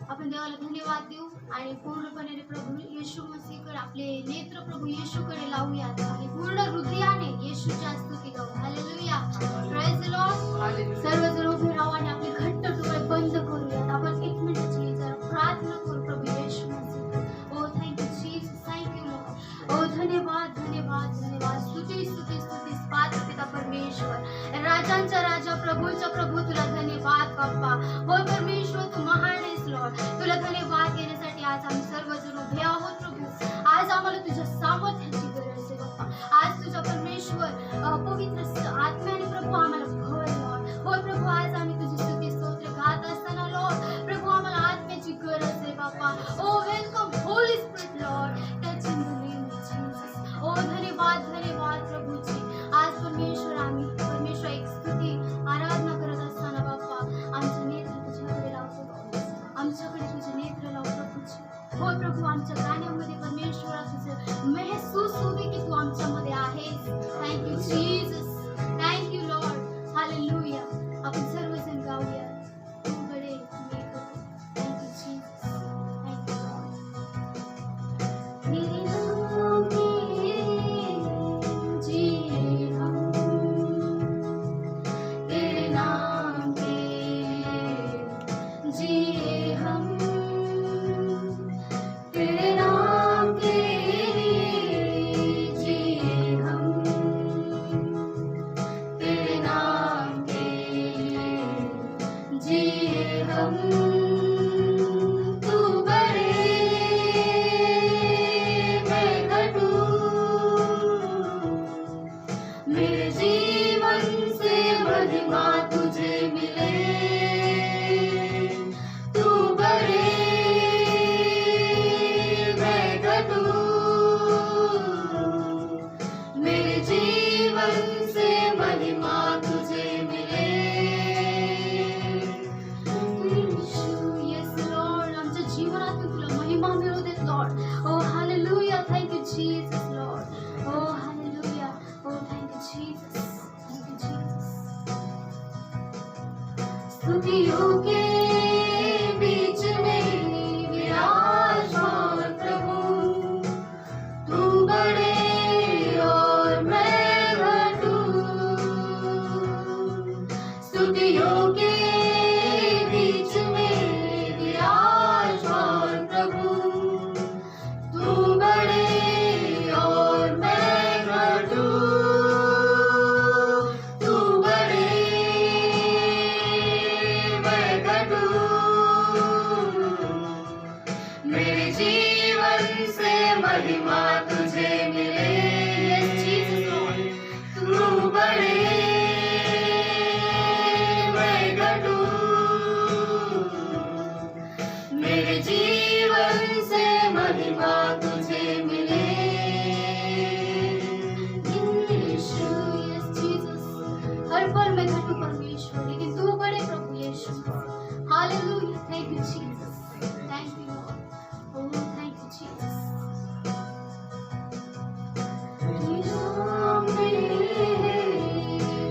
आपण देवाला धन्यवाद देऊ आणि पूर्णपणे प्रभू येशू मसीहकडे आपले नेत्र प्रभू येशूकडे लावूयात आणि पूर्ण हृदयाने येशूच्या स्तुती गाऊ. Hallelujah, praise the Lord. सर्वजण उभे राहू आणि आपले घट्ट डोळे बंद करूयात. आपण 1 मिनिटाची जरा प्रार्थना करू प्रभू येशू मसीह. Oh thank you Jesus, thank you Lord. ओ धन्यवाद धन्यवाद धन्यवाद. स्तुती स्तुती स्तुती पात्र पिता परमेश्वर, राजांचा राजा, प्रभूचा प्रभू, तुला धन्यवाद बाप्पा. हो परमेश्वर, तू महान आहेस लॉर्ड. तुला धन्यवाद देण्यासाठी आज आम्ही सर्वजण उभे आहोत प्रभू. आज आम्हाला तुझ्या सामर्थ्याची गरज आहे बाप्पा. आज तुझा परमेश्वर पवित्र आत्म्याने प्रभू आम्हाला भर लॉर्ड. हो प्रभू, आज आम्ही तुझी स्तुती स्तोत्र गात असताना लॉर्ड प्रभू आम्हाला आत्म्याची गरज आहे बाप्पा. Oh welcome Holy Spirit Lord, touch in the name of Jesus. ओ धन्यवाद धन्यवाद प्रभूजी. आज परमेश्वर आम्ही परमेश्वर एक स्तुती आराधना करत असताना बाप्पा आमचे नेत्र तुझ्याकडे लावतो. आमच्याकडे तुझे नेत्र लाव प्रभूजी. हो प्रभू, आमच्या गाण्यामध्ये परमेश्वरा तुझं महसूस होऊ दे की तू आमच्यामध्ये आहेस. Thank you Jesus, thank you Lord. Hallelujah. आपण सर्वजण गाऊया. तू बडे नेक हो. Thank you Jesus, thank you Lord. तेरे नाम के जिए हम, तेरे नाम के जिए हम, तेरे नाम के जिए हम, तेरे नाम के जिए हम. तू बड़े मैं घटूं, मेरे जीवन से महिमा तुझे मिले. तू बड़े मैं घटूं, मेरे जीवन से महिमा तुझे मिले. येस लॉर्ड, आमच्या जीवनातून तुला महिमा मिळू देत Lord. Oh hallelujah, thank you Jesus Lord. Oh hallelujah, ओ थँक्यू जीसस, थँक्यू जीसस. स्तुतियों के बीच में विराजमान प्रभु, तू बड़े और मैं घटूं. स्तुतियों के बीच में विराजमान प्रभु, तू बड़े और मैं घटूं. तू बड़े मैं घटूं, मेरे जीवन से महिमा तुझे मिले. Yes, Jesus Lord. तू बड़े मैं घटूं, मेरे जीवन से महिमा तुझे मिले. यीशु, yes Jesus. हर पल मैं घटूं परमेश्वर, लेकिन तू बड़े प्रभु यीशु. Hallelujah, thank you Jesus, thank you Lord. Oh, thank you, Jesus. नाम में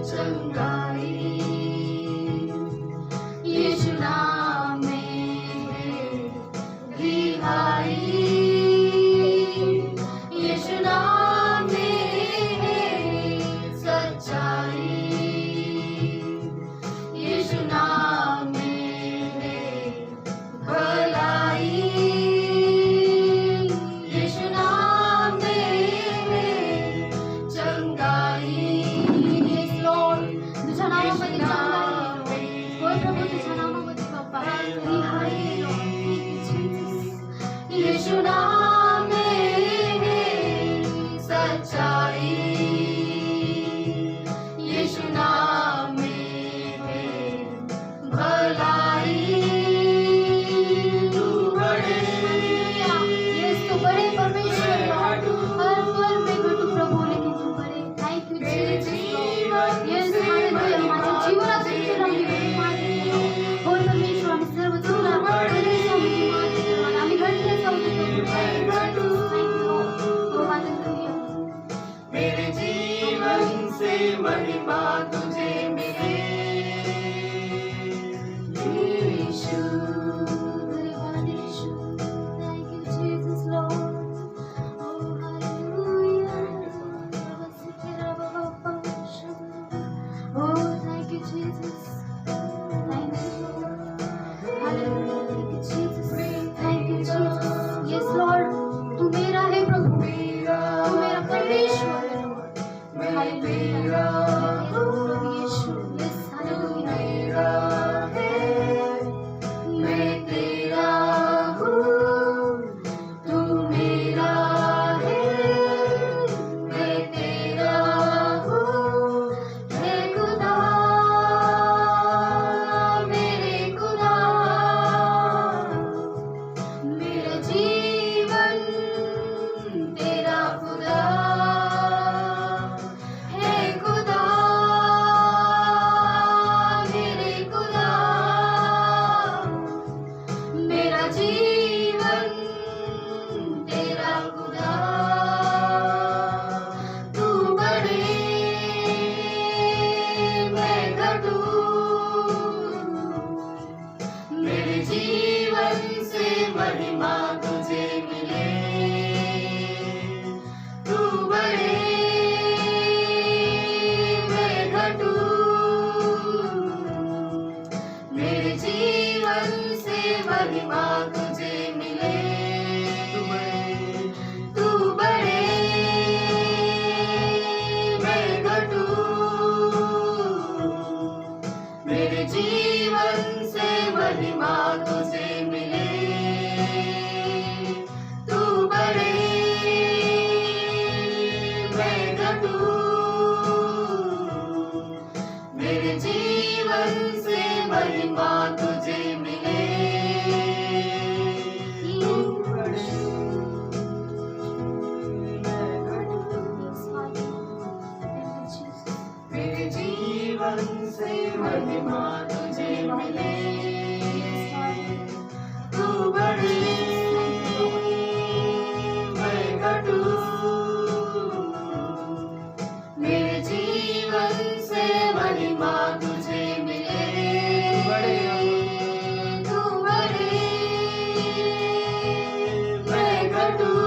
चंगाई, यीशु नाम में रिहाई, यीशु नाम में सच्चाई, यीशु नाम में भलाई, यीशु नाम में चंगाई. Yes, Lord. तुझ्या नावामध्ये चंगाई आहे. होय प्रभू, तुझ्या नावामध्ये बाप्पा रिहाई आहे Lord. Thank you, Jesus. यीशु नाम में सच्चाई, यीशु नाम में भलाई. तू बड़े, यस तू बड़े परमेश्वर लॉर्ड. हर पल में घटू प्रभू, लेकिन तू बड़े. Thank you Jesus. Yes hallelujah. माझ्या जीवनात तुला मी महिमा देतो. हो परमेश्वर, आम्ही सर्व तुला महिमा देतो. आम्ही घटले जाऊ देतो. Thank you Lord. हो हालेलुया. मेरे जीवन से महिमा तुझे मिले. यीशु, महिमा तुझे मिले। तू बड़े मैं घटूं, मेरे जीवन से महिमा तुझे मिले। तू बड़े मैं घटूं, मेरे जीवन से महिमा तुझे मिले। तू बड़े मेरे जीवन से महिमा तुझे मिले। तू बड़े मैं घटूं, मेरे जीवन से महिमा तुझे मिले। तू बड़े मैं घटूं,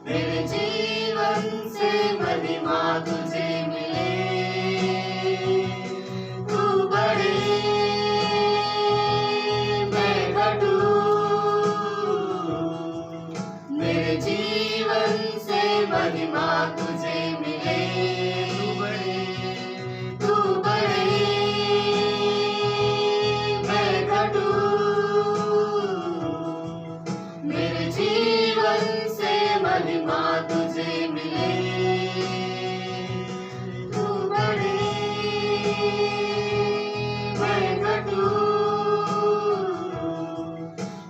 मेरे जीवन से महिमा तुझे मिले। तू बड़े मैं घटूं, मेरे जीवन से महिमा तुझे मिले। तू बड़े मैं घटूं, मेरे जीवन से महिमा तुझे मिले। तू बड़े मैं घटूं,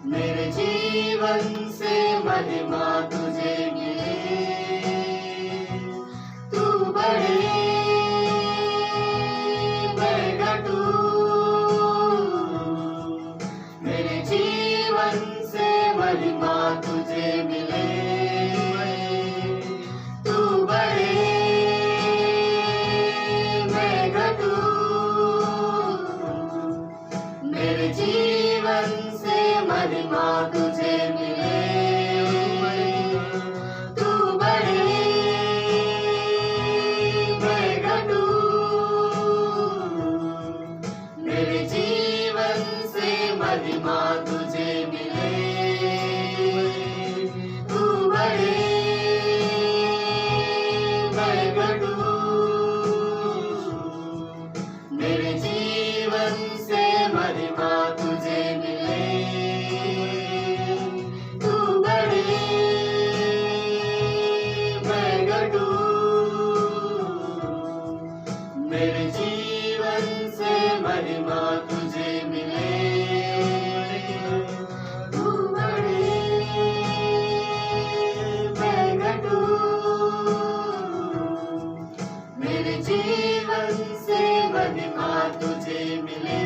मेरे जीवन से महिमा तुझे मिले। तू बड़े मैं घटूं, मेरे जीवन से महिमा तुझे मिले। तू बड़े मैं घटूं, मेरे जीवन से महिमा तुझे मिले। तू बड़े मैं घटूं, मेरे जीवन से महिमा तुझे मिले। तू बड़े मैं घटूं, मेरे जीवन से महिमा तुझे मिले। तू बड़े मैं घटूं, मेरे जीवन से महिमा तुझे मिले। तू बड़े मैं घटूं, मेरे जीवन से महिमा तुझे मिले।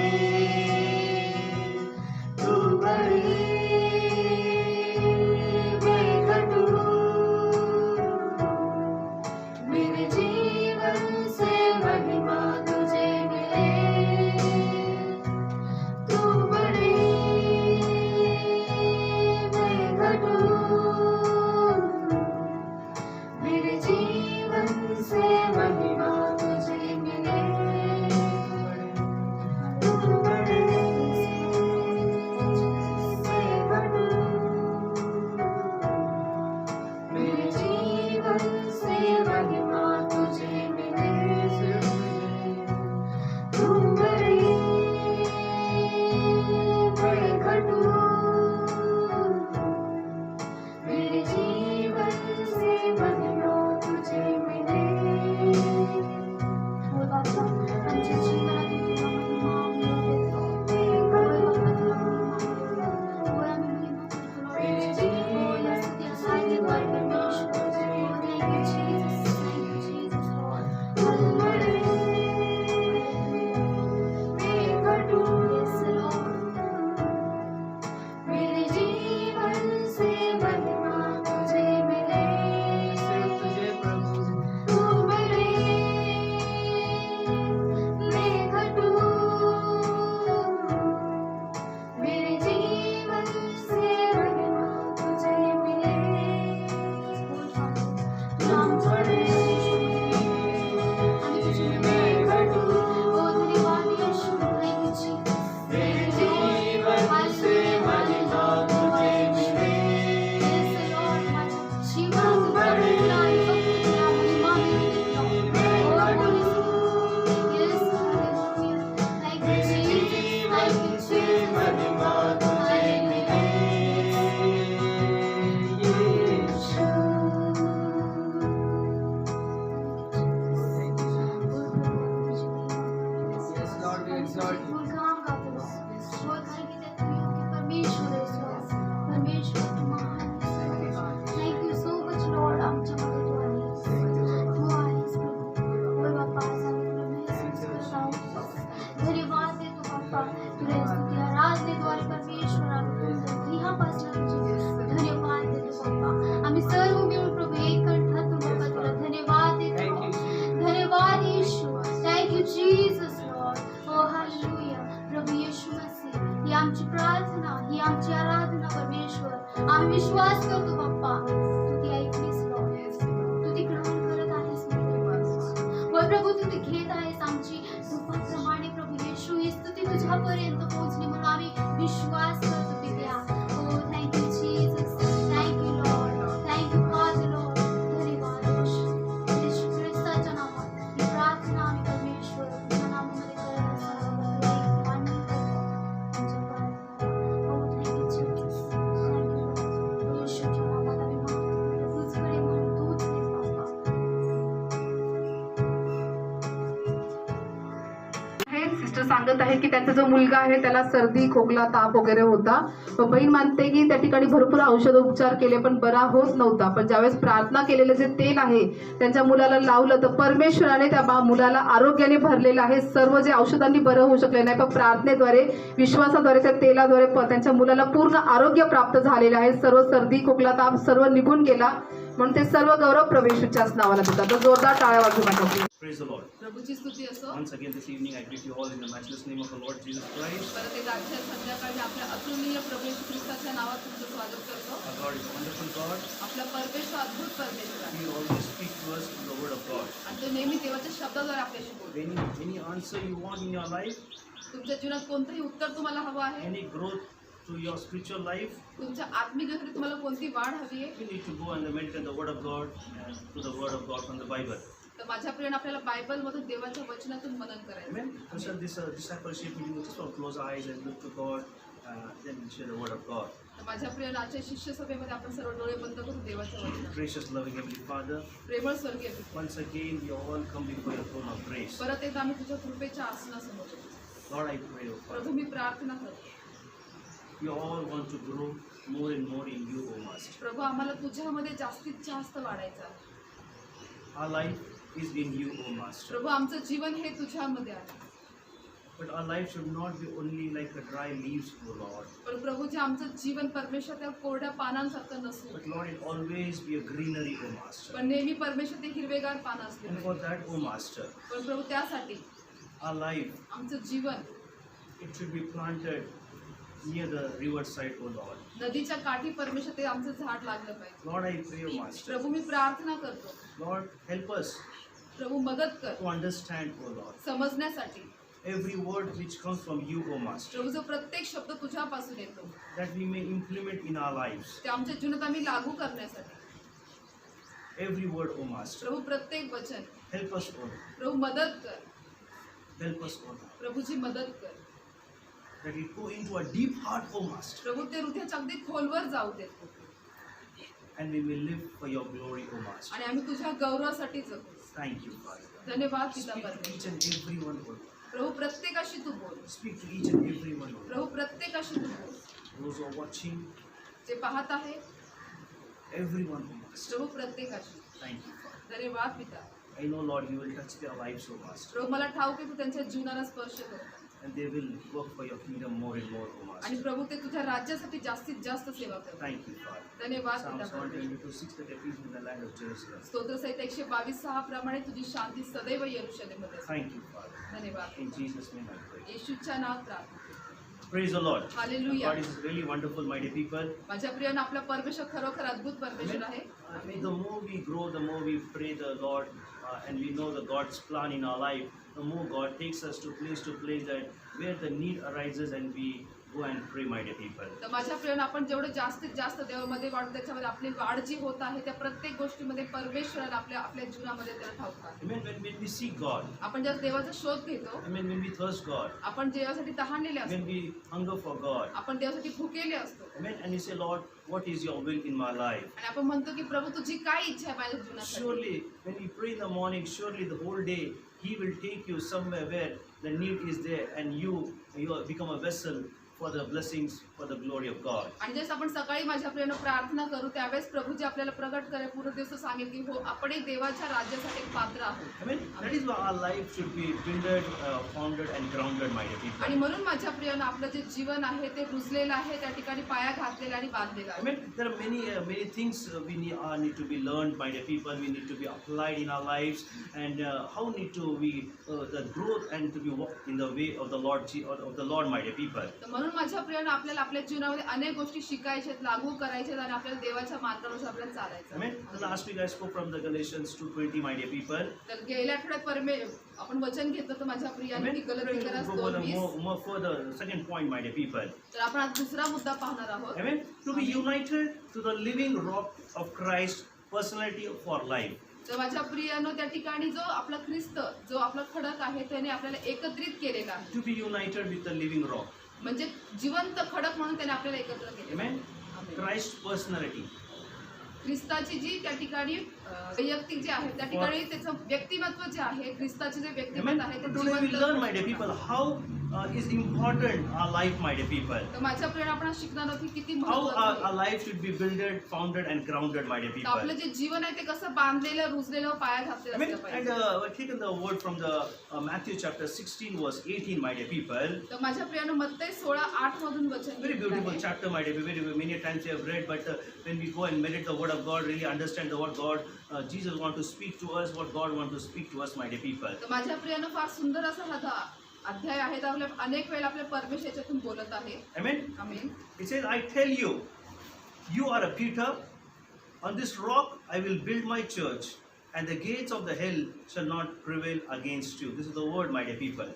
तुला स्तुती आराधनेद्वारे परमेश्वर आम्ही गृहापासून तुझे धन्यवाद देतो बाप्पा. आम्ही सर्व मिळून प्रभू एक कंठातून बाप्पा तुला धन्यवाद देतो. धन्यवाद येशू. Thank you Jesus Lord. Oh hallelujah. प्रभू येशू मसीह, ही आमची प्रार्थना, ही आमची आराधना परमेश्वर. आम्ही विश्वास करतो बाप्पा तू ती ऐकलीस लॉर्ड. तू ती ग्रहण करत आहेस होय प्रभू. तू ती घेत आहेस आमची रूपाप्रमाणे प्रभू येशू. ही स्तुती तुझ्यापर्यंत पोहोचली म्हणून आम्ही विश्वास करतो पित्या. Oh thank you Jesus. Thank you Lord. Thank you father Lord. धन्यवाद येशू. येशू ख्रिस्ताच्या नावात ही प्रार्थना आम्ही परमेश्वर तुझ्या नामामध्ये करत असताना मान्य करतो तुमच्या प्रार्थना. Oh thank you Jesus. Thank you Lord. येशूच्या नावात आम्ही मागतो तुझकडे म्हणून तूच आहेस बाप्पा. सिस्टर सांगत आहे की त्यांचा जो मुलगा आहे त्याला सर्दी खोकला ताप वगैरे होता. बहीण मानते की त्या ठिकाणी भरपूर औषधोपचार केले पण बरा होत नव्हता. पण ज्यावेळेस प्रार्थना केलेलं जे तेल आहे त्यांच्या मुलाला लावलं तर परमेश्वराने त्या मुलाला आरोग्याने भरलेलं आहे. सर्व जे औषधांनी बरं होऊ शकले नाही पण प्रार्थनेद्वारे विश्वासाद्वारे त्या तेलाद्वारे त्यांच्या मुलाला पूर्ण आरोग्य प्राप्त झालेलं आहे. सर्व सर्दी खोकला ताप सर्व निघून गेला. म्हणून ते सर्व गौरव प्रभूच्याच नावाला देतात. तर जोरदार टाळ्या वाजवू नका. Praise the Lord. प्रभूची स्तुती असो. Once again this evening I greet you all in the matchless name of the Lord Jesus Christ. परत एकदा आजच्या संध्याकाळी आपल्या अतुलनीय प्रभू येशू ख्रिस्ताच्या नावात तुमचं स्वागत करतो. Our God is a wonderful God. आपला परमेश्वर अद्भुत परमेश्वर आहे He always speaks to us through the word of God. आणि तो नेहमी देवाच्या शब्दाद्वारे आपल्याशी बोलतो. Any answer you want in your life, तुमच्या जीवनात कोणतंही उत्तर तुम्हाला हवं आहे, any growth to your spiritual life, तुमच्या आत्मिक जीवनात तुम्हाला कोणती वाढ हवी आहे, you need to go and meditate the word of God to the word of God from the Bible. तर माझ्या प्रियाने आपल्याला बायबलमधून देवाच्या वचनातून मनन करायचं. Amen. So this discipleship meeting, just for close eyes and look to God, then share the word of God. तर माझ्या प्रियाने आजच्या शिष्य सभेमध्ये आपण सर्व डोळे बंद करून देवाचं वचन. Gracious, loving Heavenly Father, प्रेमळ स्वर्गीय पिता, once again we all come before your throne of grace. परत एकदा आम्ही तुझ्या कृपेच्या आसनासमोर येतो. Lord, I pray, O Prabhu Father, मी प्रार्थना करतो. we all want to grow more and more in you, O Master. प्रभू आम्हाला तुझ्यामध्ये जास्तीत जास्त वाढायचं आहे. Our life is in you, O Master. प्रभू आमचं जीवन हे तुझ्यामध्ये आहे. But our life should not be only like a dry leaves, O Lord. पण प्रभूचे आमचं जीवन परमेश्वर त्या कोरड्या पानांसारखं नसू, But Lord, it always be a greenery, O Master. पण नेहमी परमेश्वर ते हिरवेगार पानं असले And for पाहिजे. that, O Master, पण प्रभू त्यासाठी our life, आमचं जीवन it should be planted near the riverside, O Lord. नदीच्या काठी परमेश्वर ते आमचं झाड लागलं पाहिजे. Lord, I pray, O Master. प्रभू मी प्रार्थना करतो. Lord, help us प्रभू मदत कर to understand, O Lord, समजण्यासाठी. every word which comes from you, O Master, प्रभू जो प्रत्येक शब्द तुझ्यापासून येतो that we may implement in our lives. ते आमच्या जीवनात आम्ही लागू करण्यासाठी. Every word, O Master. प्रभू प्रत्येक वचन. Help us, O Lord. प्रभू मदत कर. Help us, O Lord. प्रभूची मदत कर. That we go into a deep heart, O Master, प्रभू ते हृदयाच्या अगदी खोलवर जाऊ देत and we may live for your glory, O Master. आणि आम्ही तुझ्या गौरवासाठी जगू. Thank you, Father. धन्यवाद पिता Speak to परमेश्वर. each and every one, O Lord. प्रभू प्रत्येकाशी तू बोल. Speak to each and every one, O Lord. प्रभू प्रत्येकाशी तू बोल. Those who are watching, जे पाहत आहे everyone, O Master. प्रभू प्रत्येकाशी. Thank you, Father. धन्यवाद पिता. I know, Lord, you will touch their lives, O Master, प्रभू मला ठाऊक आहे तू त्यांच्या जीवनाला स्पर्श कर and they will work for your kingdom more and more, O आणि Master. प्रभू ते तुझ्या राज्यासाठी जास्तीत जास्त सेवा कर. Thank you, Father. धन्यवाद Psalms पिता परमेश्वर. 122:6 that there is in the land of Jerusalem. स्तोत्रसहित 122:6 प्रमाणे तुझी शांती सदैव यरूशलेममध्ये असते. Thank you, Father. धन्यवाद. In Jesus' name I pray. येशूच्या नावात प्रार्थना. Praise the Lord. Hallelujah. God is really wonderful, mighty people. माझ्या प्रियानं आपला परमेश्वर खरोखर अद्भुत परमेश्वर आहे. The more we grow, the more we pray the Lord, and we know the God's plan in our life, the more God takes us to place that where the need arises and we go and pray, mighty people. तर माझ्या प्रियानं आपण जेवढं जास्तीत जास्त देवामध्ये वाढू त्याच्यामध्ये आपली वाढ जी होत आहे त्या प्रत्येक गोष्टीमध्ये परमेश्वराला आपल्या जीवनामध्ये त्याला ठाऊक आहे. Amen. When we seek God, आपण जेव्हा देवाचा शोध घेतो, amen, when we thirst God, आपण देवासाठी तहानलेले असतो, when we hunger for God, आपण देवासाठी भुकेले असतो amen, and we say, Lord, what is your will in my life? आणि आपण म्हणतो की प्रभू तुझी काय इच्छा आहे माझ्या जीवनासाठी. Surely, when we pray in the morning, surely the whole day He will take you somewhere where the need is there, and you become a vessel for the blessings, for the glory of God. आणि जसं आपण सकाळी माझ्या प्रियानं प्रार्थना करू त्यावेळेस प्रभू जे आपल्याला प्रगट करेल पूर्ण दिवस सांगेल की हो आपण एक देवाच्या राज्यासाठी एक पात्र आहोत. I mean, that is why our life should be builded, founded and grounded, my dear people. आणि म्हणून माझ्या प्रियानं आपलं जे जीवन आहे ते रुजलेलं आहे, त्या ठिकाणी पाया घातलेला आणि बांधलेला I आहे. mean, there are many things we need to be learned, my dear people. We need to be applied in our lives, and how need to we the growth and to be walk in the way of the Lord, my dear people. तर म्हणून माझ्या प्रियानं आपल्याला आपल्या जीवनामध्ये अनेक गोष्टी शिकायच्या आहेत, लागू करायच्या आहेत आणि आपल्याला देवाच्या मार्गानुसार आपल्याला I चालायचं. mean, the last week I spoke from the Galatians 2:20, my dear people. तर गेल्या आठवड्यात आपण वचन घेतलं तर माझ्या I प्रियाने mean, गलतीकरास go 2:20. more further. Second point, my dear people. तर आपण आज दुसरा मुद्दा पाहणार आहोत. I mean, to be united to the living rock of Christ, personality for life. तर माझ्या प्रियानं त्या ठिकाणी जो आपला ख्रिस्त जो आपला खडक आहे त्याने आपल्याला एकत्रित केलेला आहे. To be united with the living rock. म्हणजे जिवंत खडक म्हणून त्याने आपल्याला एकत्र केले. Amen. Christ personality. ख्रिस्ताची जी त्या ठिकाणी वैयक्तिक जे आहे त्या ठिकाणी त्याचं व्यक्तिमत्व जे आहे ख्रिस्ताचे जे Amen. व्यक्तिमत्व आहे ते Today we learn, my जिवंत. dear people, how is important our life, my dear people. तर माझ्या प्रियानं आपण आज शिकणार आहोत की किती How महत्त्वाचं our आहे. life should be builded, founded, and grounded, my dear तर people. आपलं जे जीवन आहे ते कसं बांधलेलं रुजलेलं पाया I घातलेलं mean, असलं and पाहिजे. we've taken the word from the Matthew chapter 16, verse 18, my dear people. तर माझ्या प्रियानं मत्ते 16:8 मधून वचन Very घेतलं beautiful आहे. chapter, my dear. Very many times we have read, but when we go and meditate the word of God, really understand the word God, Jesus want to speak to us, what God want to speak to us, my dear people. तर माझ्या प्रियानं फार सुंदर असा हा अध्याय आहे. तर आपल्या अनेक वेळा आपल्या परमेश्वर याच्यातून बोलत आहे. Amen. Amen. It says, I tell you, you are a Peter. On this rock I will build my church, and the gates of the hell shall not prevail against you. This is the word, my dear people.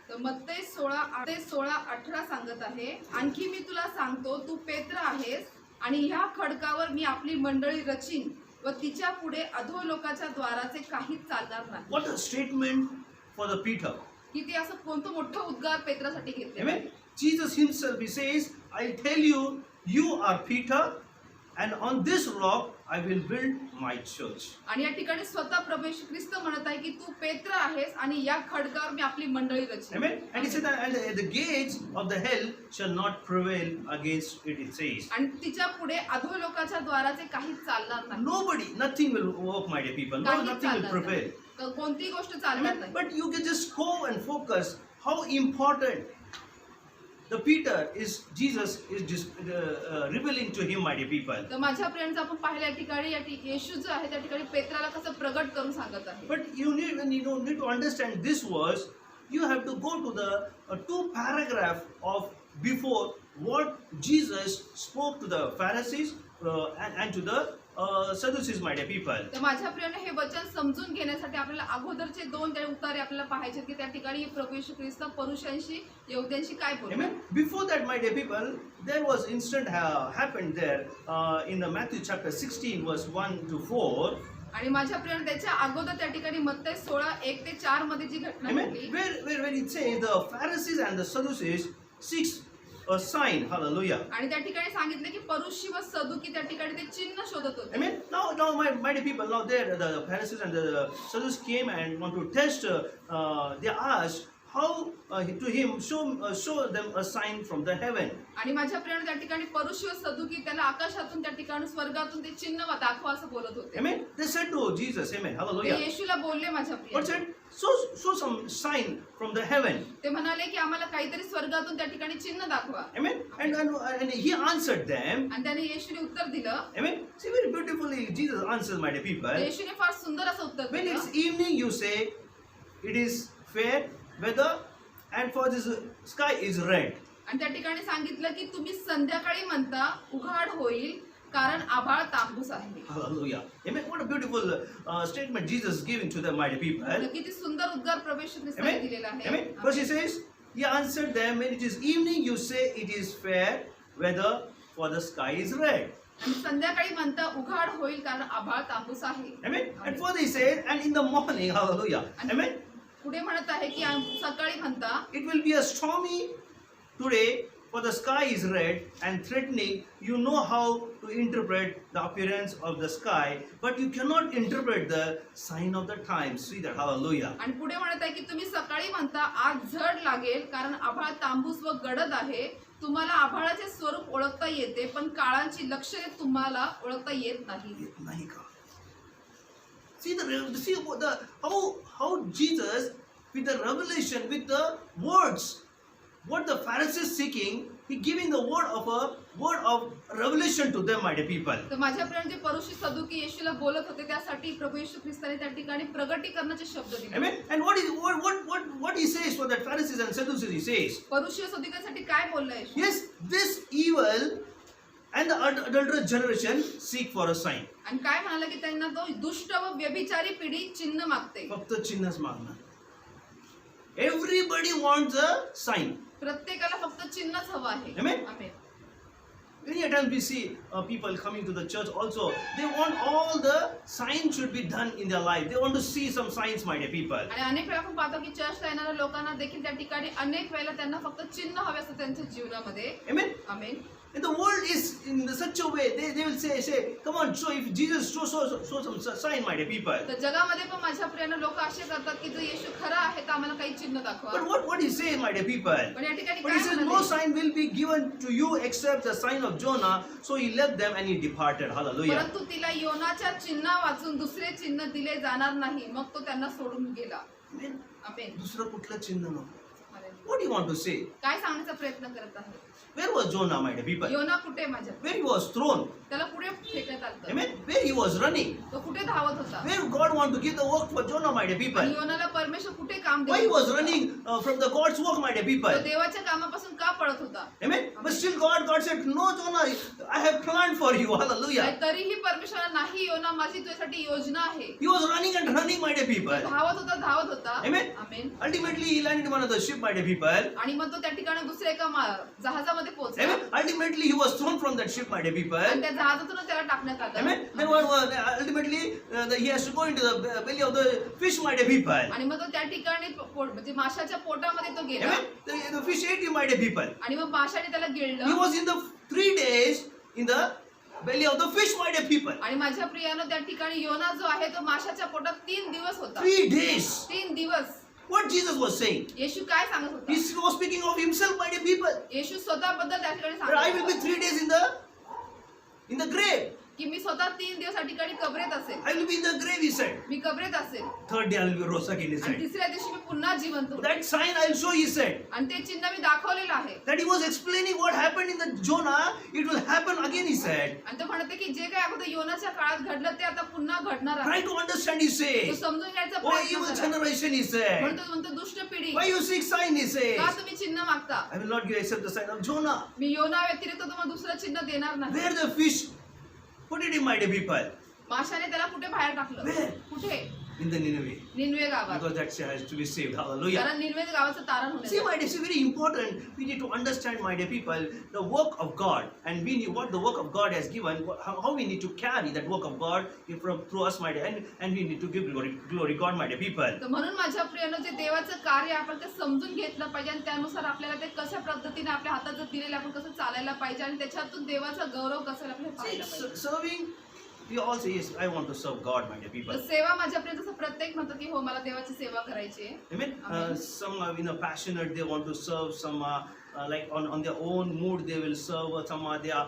तर मत्ते 16:18 सांगत आहे, आणखी मी तुला सांगतो तू पेत्र आहेस आणि ह्या खडकावर मी आपली मंडळी रचीन व तिच्या पुढे अधोलोकाच्या द्वाराचे काहीच चालणार नाही. What a statement for the Peter. किती असं कोणतं मोठं उद्गार पेत्रासाठी घेतले. Amen. Jesus himself, he says, I tell you, you are Peter, and on this rock I will build my church. आणि या ठिकाणी स्वतः प्रभू येशू ख्रिस्त म्हणत आहे की तू पेत्र आहेस आणि या खडकावर मी आपली मंडळी Rachin. Amen. And he said that, and the gates of the hell shall not prevail against it, it says. आणि तिच्या पुढे अधोलोकाच्या द्वाराचे काहीच चालणार नाही. Nobody, nothing will work, my dear people. No, काहीच nothing will चालणार नाही. prevail. तर कोणतीही गोष्ट चालणार Amen. नाही. But you can just go and focus how important the Peter is. Jesus is just revealing to him, my dear people. तर माझ्या प्रियांचं आपण पाहिलं या ठिकाणी येशू जो आहे त्या ठिकाणी पेत्राला कसं प्रगट करून सांगत आहे. But you need, when you don't need to understand this verse, you have to go to the 2 paragraph of before what Jesus spoke to the Pharisees and to the Sadducees, my dear people. तर माझ्या प्रियाने हे वचन समजून घेण्यासाठी आपल्याला अगोदरचे 2 ते उतारे आपल्याला पाहायचे की त्या ठिकाणी प्रभू येशू ख्रिस्त परुषांशी यहुद्यांशी काय बोलले. Amen. Before that, my dear people, there was incident happened there in the Matthew chapter 16, verse 1 to 4. आणि माझ्या प्रियाने त्याच्या अगोदर त्या ठिकाणी मत्ते 16:1 ते 4 मध्ये जी घटना Amen. घडली. Where it says the Pharisees and the Sadducees seeks a sign. Hallelujah. आणि त्या ठिकाणी सांगितलं की परुषी व सदुकी त्या ठिकाणी ते चिन्ह शोधत होते. Amen. Now, my dear people, now there the Pharisees and the Sadducees came and want to test. They asked how to him show them a sign from the heaven. आणि माझ्या प्रियाने त्या ठिकाणी परुषी व सदुकी त्याला आकाशातून त्या ठिकाणी स्वर्गातून ते चिन्ह दाखवा असं बोलत होते. Amen. They said to Jesus, Amen. ते Hallelujah. येशूला बोलले माझ्या What Priya. said? Show some sign from the heaven. ते म्हणाले की आम्हाला काहीतरी स्वर्गातून त्या ठिकाणी चिन्ह दाखवा. Amen. And he answered them. आणि त्याने येशूने उत्तर दिलं. Amen. See, very beautifully Jesus answers, my dear people. येशूने फार सुंदर असं उत्तर When it's दिलं. evening, you say it is fair weather, and for this sky is red. आणि त्या ठिकाणी सांगितलं की तुम्ही संध्याकाळी म्हणता उघाड होईल कारण आभाळ तांबूस आहे. Hallelujah. Amen. What a beautiful statement Jesus giving to them, my dear people. किती सुंदर उद्गार प्रवेश ख्रिस्ताने Amen. दिलेला आहे. Amen. Verse he says, he answered them, when it is evening, you say it is fair weather, for the sky is red. आणि संध्याकाळी म्हणता उघाड होईल कारण आभाळ तांबूस आहे. Amen. And further he says, and in the morning, hallelujah. Amen. पुढे म्हणत आहे की सकाळी म्हणता It will be a stormy today, For the sky is red and threatening. You know how to interpret the appearance of the sky, but you cannot interpret the sign of the times. See that? Hallelujah. आणि पुढे म्हणत आहे की तुम्ही सकाळी म्हणता आज झड लागेल कारण आभाळ तांबूस व गडद आहे. तुम्हाला आभाळाचे स्वरूप ओळखता येते पण काळांची लक्षणे तुम्हाला ओळखता येत नाही. नाही का? See how Jesus with the revelation, with the words, what the Pharisees seeking, he giving the word of revelation to them, my dear people. तर माझ्या प्रिय परुषी सदुकी येशूला बोलत होते त्यासाठी प्रभू येशू ख्रिस्ताने त्या ठिकाणी प्रगटीकरणाचे शब्द दिले. Amen. And what he says for that Pharisees and Sadducees, he says, परुषी सदुकासाठी काय बोललाय? yes, this evil and the adulterous generation seek for a sign. आणि काय म्हणाला की त्यांना तो दुष्ट व व्यभिचारी पिढी चिन्ह मागते. फक्त चिन्हच मागणार. Everybody wants a sign. प्रत्येकाला फक्त चिन्हच हवं आहे. Amen. Amen. Many a times we see people coming to the church also. They want all the signs should be done in their life. They want to see some signs, my dear people. आणि अनेक वेळा आपण पाहतो की चर्चला येणाऱ्या लोकांना देखील त्या ठिकाणी अनेक वेळेला त्यांना फक्त चिन्ह हवे असतं त्यांच्या जीवनामध्ये. Amen. Amen. And the world is in such a way, they will say, come on, show if Jesus show some sign, my dear people. तर जगामध्ये पण माझ्या प्रियानं लोक असे करतात की जर येशू खरा आहे तर आम्हाला काही चिन्ह दाखवा. But what he says, my dear people? पण या ठिकाणी But he काय says, no म्हणाले? sign will be given to you except the sign of Jonah. So he left them and he departed. Hallelujah. परंतु तिला योनाच्या चिन्ह वाचून दुसरे चिन्ह दिले जाणार नाही. मग तो त्यांना सोडून गेला. Amen. आमेन. दुसरं कुठलं चिन्ह नको. आमेन. What do you want to say? काय सांगण्याचा प्रयत्न करत आहे? Where was Jonah, my dear people? योना कुठे माझ्या? Where he was thrown. त्याला पुढे फेकण्यात आलं. Amen. Where he was running. तो कुठे धावत होता? Where God want to give the work for Jonah, my dear आणि people. योनाला परमेश्वर कुठे काम Why he देत was होता? running from the God's work, my dear तो people. देवाच्या कामापासून का पळत होता? Amen. But still God said, no Jonah, I have planned for you. Hallelujah. आणि तरीही परमेश्वराला नाही योना माझी तुझ्यासाठी योजना आहे. He was running and running, my dear people. धावत होता. Amen. Amen. Ultimately he landed in one of the ship, my dear people. आणि मग तो त्या ठिकाणी दुसऱ्या एका जहाजामध्ये पोहोचला. Amen. Ultimately he was thrown from that ship, my dear people. आणि त्या जहाजातून त्याला टाकण्यात आलं. Amen. Then ultimately he has to go into the belly of the fish, my dear people. आणि मग तो त्या ठिकाणी म्हणजे माशाच्या पोटामध्ये तो गेला. Amen. The fish ate him, my dear people. आणि मग माशाने त्याला He गिळलं. was in the 3 days in the belly of the fish, my dear people. आणि माझ्या प्रियानं त्या ठिकाणी योना जो आहे तो माशाच्या पोटात 3 दिवस होता. 3 days. 3 दिवस. What Jesus was saying? येशू काय सांगत He होता? was speaking of himself, my dear people. येशू स्वतःबद्दल त्या ठिकाणी That I will be सांगत 3 days in the grave. की मी स्वतः 3 दिवस त्या ठिकाणी कबरेत असेल. I will be in the grave, he said. मी कबरेत असेल. 3rd day I will be rose again, he आणि said. तिसऱ्या दिवशी मी पुन्हा जिवंत होईल. That sign I will show, he said. आणि ते चिन्ह मी दाखवलेलं आहे. That he was explaining what happened in the Jonah, it will happen again, he said. आणि तो म्हणते की जे काही अगोदर योनाच्या काळात घडलं ते आता पुन्हा घडणार Try आहे. to understand, he तो says. समजून घ्यायचा Oh, प्रयत्न evil करा. generation, he said. म्हणतो दुष्ट पिढी Why you seek sign, he का says. तुम्ही चिन्ह मागता? I will not give except the sign of Jonah. मी योना व्यतिरिक्त तुम्हाला दुसरं चिन्ह देणार नाही. Where the fish put it in, my dear people? माशाने त्याला कुठे बाहेर टाकलं? Where? कुठे? In the Nineveh. निनवे गावात. Because that has to be saved. Hallelujah. कारण निनवे गावाचं तारण See, होण्याचं. my dear, it's very important. We need to understand, my dear people, the work of God, and we need what the work of God has given. How we need to carry that work of God through us, my dear, and we need to give glory God, my dear people. तर म्हणून माझ्या प्रियानं जे देवाचं कार्य आपण ते समजून घेतलं पाहिजे आणि त्यानुसार आपल्याला ते कशा पद्धतीने आपल्या हातात जर दिलेलं आपण कसं चालायला पाहिजे आणि त्याच्यातून देवाचा गौरव कसा आपल्याला See, पाहायला पाहिजे. serving. We all say yes. I want to serve God, my dear तर people. सेवा माझ्या प्रिय जसं प्रत्येक म्हणतो की हो मला देवाची सेवा करायची आहे. Amen. Amen. Some are passionate. They want to serve. Some like on their own mood they will serve. Some they are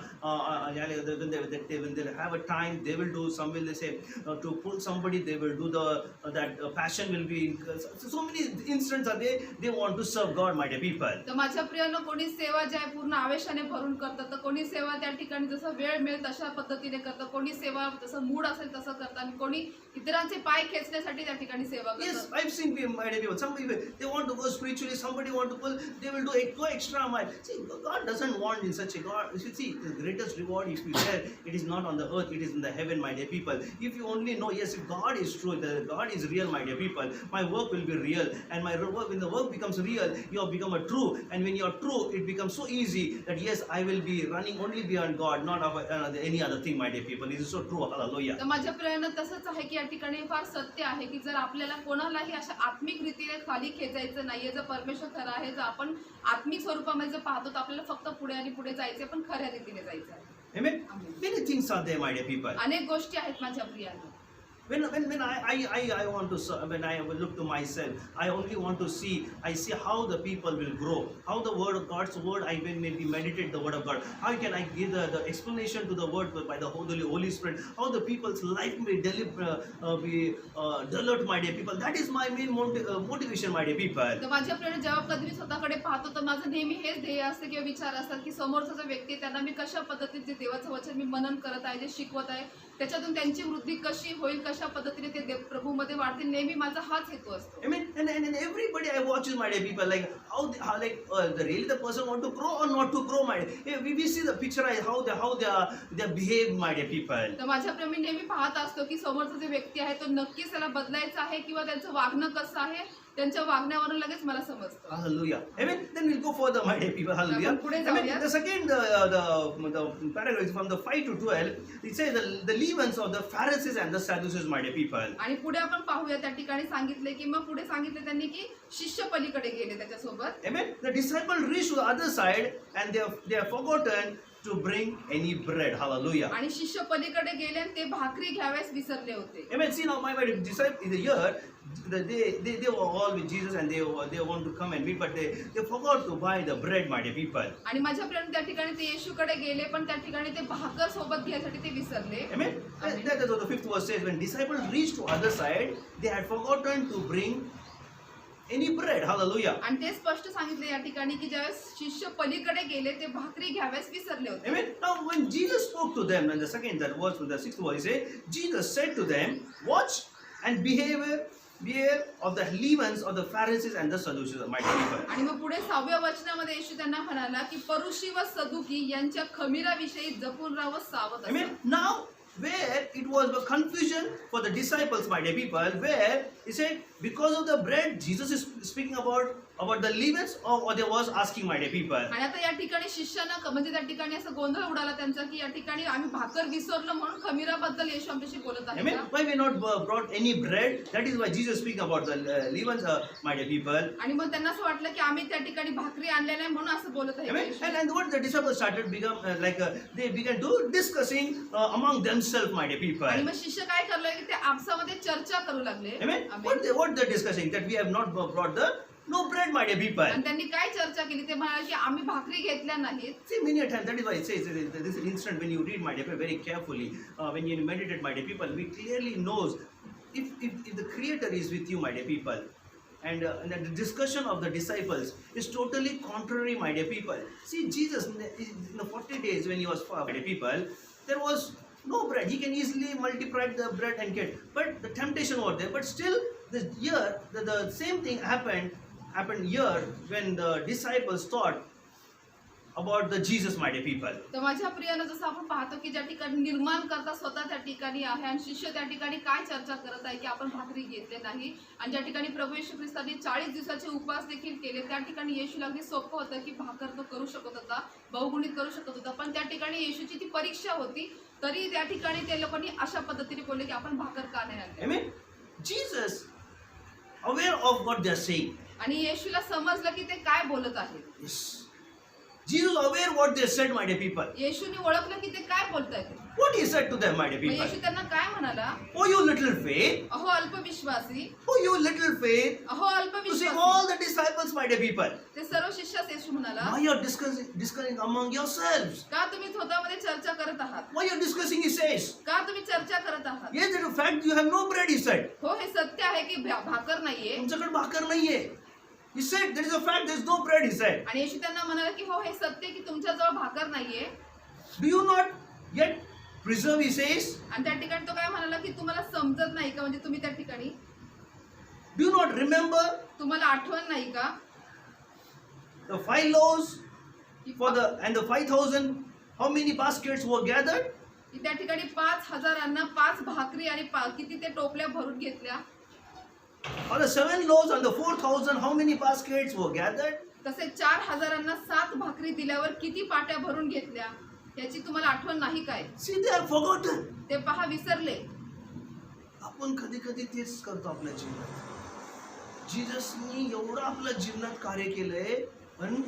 when they have a time they will do. Some will they say to pull somebody they will do that passion will be. So many instances are they want to serve God, my dear people. तर माझ्या प्रियानं कोणी सेवा जी आहे पूर्ण आवेशाने भरून करतं तर कोणी सेवा त्या ठिकाणी जसं वेळ मिळेल तशा पद्धतीने करतं. कोणी सेवा जसं मूड असेल तसं करतं आणि कोणी इतरांचे पाय खेचण्यासाठी त्या ठिकाणी सेवा Yes, करतं. I've seen my dear people. Some people they want to go spiritually. Somebody want to pull. They will go extra mile. See, God doesn't want in such a God. You see, the greatest reward if you share, it is not on the earth. It is in the heaven, my dear people. If you only know, yes, if God is true, the God is real, my dear people. My work will be real, and my work when the work becomes real, you have become a true. And when you are true, it becomes so easy that yes, I will be running only beyond God, not of any other thing, my dear people. It is so true. Hallelujah. तर माझ्या प्रेरणा तसंच आहे की या ठिकाणी फार सत्य आहे की जर आपल्याला कोणालाही अशा आत्मिक रीतीने खाली खेचायचं नाहीये जर परमेश्वर खरा आहे जर आपण आत्मिक स्वरूपात स्वरूपामध्ये जर पाहतो तर आपल्याला फक्त पुढे आणि पुढे जायचे, पण खऱ्या रीतीने जायचं आहे. Amen. Amen. Many things are there, my dear people. अनेक गोष्टी आहेत माझ्या प्रियांनो. When I want to, when I look to myself, I only want to see, I see how the people will grow, how the word of God's word, I will maybe meditate the word of God, how can I give the explanation to the word by the Holy Spirit, how the people's life may be developed, my dear people. That is my main motivation, my dear people. तर माझ्या प्रिय जेव्हा कधी मी स्वतःकडे पाहतो तर माझं नेहमी हेच ध्येय असतं किंवा विचार असतात की समोरचा जो व्यक्ती आहे त्यांना मी कशा पद्धतीने जे देवाचं वचन मी मनन करत आहे, जे शिकवत आहे, त्याच्यातून त्यांची वृद्धी कशी होईल, कशा पद्धतीने ते प्रभूमध्ये वाढतील, नेहमी माझा हाच हेतू असतो. I mean, and everybody I watch is, my dear people, like how really the person want to grow or not to grow, my dear. We see the picture how they behave, my dear people. तर माझ्या प्रेमी नेहमी पाहत असतो की समोरचा जो व्यक्ती आहे तो नक्कीच त्याला बदलायचा आहे किंवा त्यांचं वागणं कसं आहे, त्यांच्या वागण्यावरून लगेच मला समजतं. Hallelujah. Amen. Then we'll go further, my dear people. Hallelujah. Amen. The second, the paragraph from the 5 to 12, it says the leavens of the Pharisees and the Sadducees, my dear people. आणि पुढे आपण पाहूया त्या ठिकाणी सांगितले की मग पुढे सांगितले त्यांनी की शिष्य पलीकडे गेले त्याच्यासोबत. Amen. The disciples reached to the other side and they have forgotten to bring any bread. Hallelujah. आणि शिष्य पलीकडे गेले आणि ते भाकरी घ्याव्यास विसरले होते. Amen. See now, my disciples in the year, they were all with Jesus and they want to come and meet, but they forgot to buy the bread, my dear people. आणि माझ्या प्रेम त्या ठिकाणी ते येशूकडे गेले पण त्या ठिकाणी ते भाकर सोबत घ्यायसाठी ते विसरले. Amen. That is what the 5th verse says. When disciples reached to other side, they had forgotten to bring any bread. Hallelujah. आणि ते स्पष्ट सांगितले या ठिकाणी की ज्यावेळेस शिष्य पलीकडे गेले ते भाकरी घ्याव्यास विसरले होते. Amen. Now when Jesus spoke to them, and the second that verse, the 6th verse, Jesus said to them, "Watch and beware of the leavens of the Pharisees and the Sadducees, my dear people." आणि मग पुढे 6व्या वचनामध्ये येशू त्यांना म्हणाला की परुषी व सदुकी यांच्या खमीराविषयी जपून राहावं, सावध Amen. असा. Now where it was a confusion for the disciples, my dear people, where he said because of the bread, Jesus is speaking about the leavens, or they was asking, my dear people. आणि आता या ठिकाणी शिष्यांना म्हणजे त्या ठिकाणी असं गोंधळ उडाला त्यांचा की या ठिकाणी आम्ही भाकर विसरलो म्हणून खमीराबद्दल येशू आमच्याशी बोलत आहे Amen. का? Why we not brought any bread? That is why Jesus speaking about the leavens, my dear people. आणि मग त्यांना असं वाटलं की आम्ही त्या ठिकाणी भाकरी आणल्या नाही म्हणून असं बोलत आहे Amen. Yeshu. And what the disciples started they began to discussing among themselves, my dear people. आणि मग शिष्य काय करले की ते आपसामध्ये चर्चा करू लागले. Amen. Amen. What they're discussing, that we have not brought the no bread, my dear people. आणि त्यांनी काय चर्चा केली ते म्हणाले की आम्ही भाकरी घेतल्या नाहीत. See, many a time, that is why it says this instant when you read, my dear people, very carefully, when you meditate, my dear people, we clearly knows if the Creator is with you, my dear people, and the discussion of the disciples is totally contrary, my dear people. See, Jesus in the 40 days when he was far, my dear people, there was no bread. He can easily multiply the bread and get, but the temptation was there. But still, the same thing happened here when the disciples thought about the Jesus, my dear people. तर माझ्या प्रियानं जसं आपण पाहतो की ज्या ठिकाणी निर्माण करता स्वतः त्या ठिकाणी आहे आणि शिष्य त्या ठिकाणी काय चर्चा करत आहे की आपण भाकरी घेतले नाही, आणि ज्या ठिकाणी प्रभू येशू ख्रिस्तांनी 40 दिवसाचे उपवास देखील केले, त्या ठिकाणी येशूला अगदी सोपं होतं की भाकर तो करू शकत होता, बहुगुणित करू शकत होता, पण त्या ठिकाणी येशूची ती परीक्षा होती, तरी त्या ठिकाणी ते लोकांनी अशा पद्धतीने बोलले की आपण भाकर का नाही आणली. Amen. Jesus aware of what they are saying. आणि येशूला समजलं की ते काय बोलत आहेत. Yes. Jesus aware what they said, my dear people. येशूने ओळखलं की ते काय बोलतायत. What he said to them, my dear मग people. येशू त्यांना काय म्हणाला, Oh, you little faith. अहो अल्पविश्वासी, Oh, you little faith. अहो To see अल्पविश्वासी. all the disciples, my dear people. ते सर्व शिष्यास येशू म्हणाला, Why you are discussing among yourselves? का तुम्ही स्वतःमध्ये चर्चा करत आहात, Why you are discussing, he says. का तुम्ही चर्चा करत आहात. Yes, that is a fact, you have no bread, he said. हो हे सत्य आहे की भाकर नाहीये. तुमच्याकडे भाकर नाहीये. He said, there is a fact, there is no bread, he said. आणि येशू त्यांना म्हणाला की हो हे सत्य की तुमच्याजवळ भाकर नाहीये. Do you not yet preserve, he says? आणि त्या ठिकाणी तो काय म्हणाला की तुम्हाला समजत नाही का, म्हणजे तुम्ही त्या ठिकाणी Do you not remember तुम्हाला आठवण नाही का, the 5 loaves की and the 5,000, how many baskets were gathered? की त्या ठिकाणी 5,000 5 भाकरी आणि किती ते टोपल्या भरून घेतल्या. Or the 7 loaves and the 4,000, how many baskets were gathered? तसे 4,000 7 भाकरी दिल्यावर किती पाट्या भरून घेतल्या, याची तुम्हाला आठवण नाही काय. See, they are forgotten. ते पहा विसरले. आपण कधी कधी तेच करतो आपल्या जीवनात. जीससनी एवढं आपल्या जीवनात कार्य केलंय, पण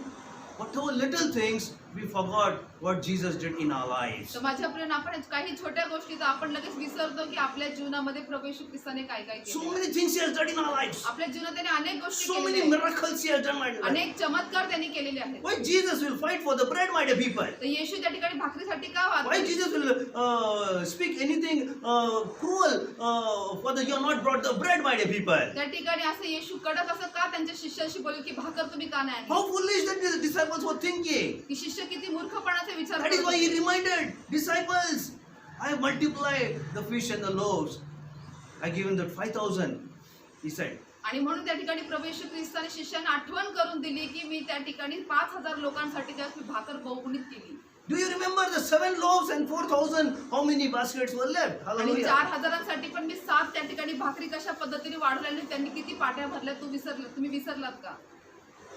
whatever little things, we forgot what Jesus did in our lives. तर माझ्या प्रियानं आपण काही छोट्या गोष्टी तर आपण लगेच विसरतो की आपल्या जीवनामध्ये प्रभू येशू ख्रिस्ताने काय काय So केलं. many things He has done in our lives. आपल्या जीवनात त्याने अनेक गोष्टी So many केलेल्या आहेत. miracles He has done, my dear. अनेक चमत्कार त्यांनी केलेले आहेत. Why Jesus will fight for the bread, my dear people? तर येशू त्या ठिकाणी भाकरीसाठी का वाद Why करेल? Jesus will speak anything cruel for the you have not brought the bread, my dear people? त्या ठिकाणी असं येशू कडक असं का त्यांच्या शिष्याशी बोलू की भाकर तुम्ही का नाही आणली? How foolish that the disciples were thinking. की शिष्य किती मूर्खपणाचे विचार That is करत why He होते. reminded disciples, I have multiplied the fish and the loaves. I have given that 5,000, He said. आणि म्हणून त्या ठिकाणी प्रभू येशू ख्रिस्ताने शिष्यांना आठवण करून दिली की मी त्या ठिकाणी 5,000 लोकांसाठी त्यावेळेस मी भाकर बहुगुणित केली. Do you remember the 7 loaves and 4,000? How many baskets were left? आणि Hallelujah. 4,000साठी पण मी 7 त्या ठिकाणी भाकरी कशा पद्धतीने वाढवल्या आणि त्यांनी किती पाट्या भरल्या तुम्ही विसरलात का?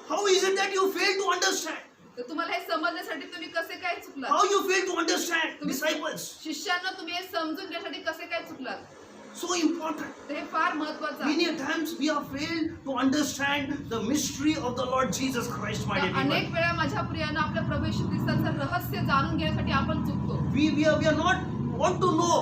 How is it that you fail to understand? तर तुम्हाला हे समजण्यासाठी तुम्ही कसे काय चुकलात? How you fail to understand, disciples? शिष्यांना तुम्ही हे समजून घेण्यासाठी कसे काय चुकलात? So important. तर हे फार महत्वाचं आहे. Many times we have failed to understand the mystery of the Lord Jesus Christ, my dear तर अनेक people. वेळा माझ्या प्रियानं आपल्या प्रभू येशू ख्रिस्ताचं रहस्य जाणून घेण्यासाठी आपण चुकतो. We are not want to know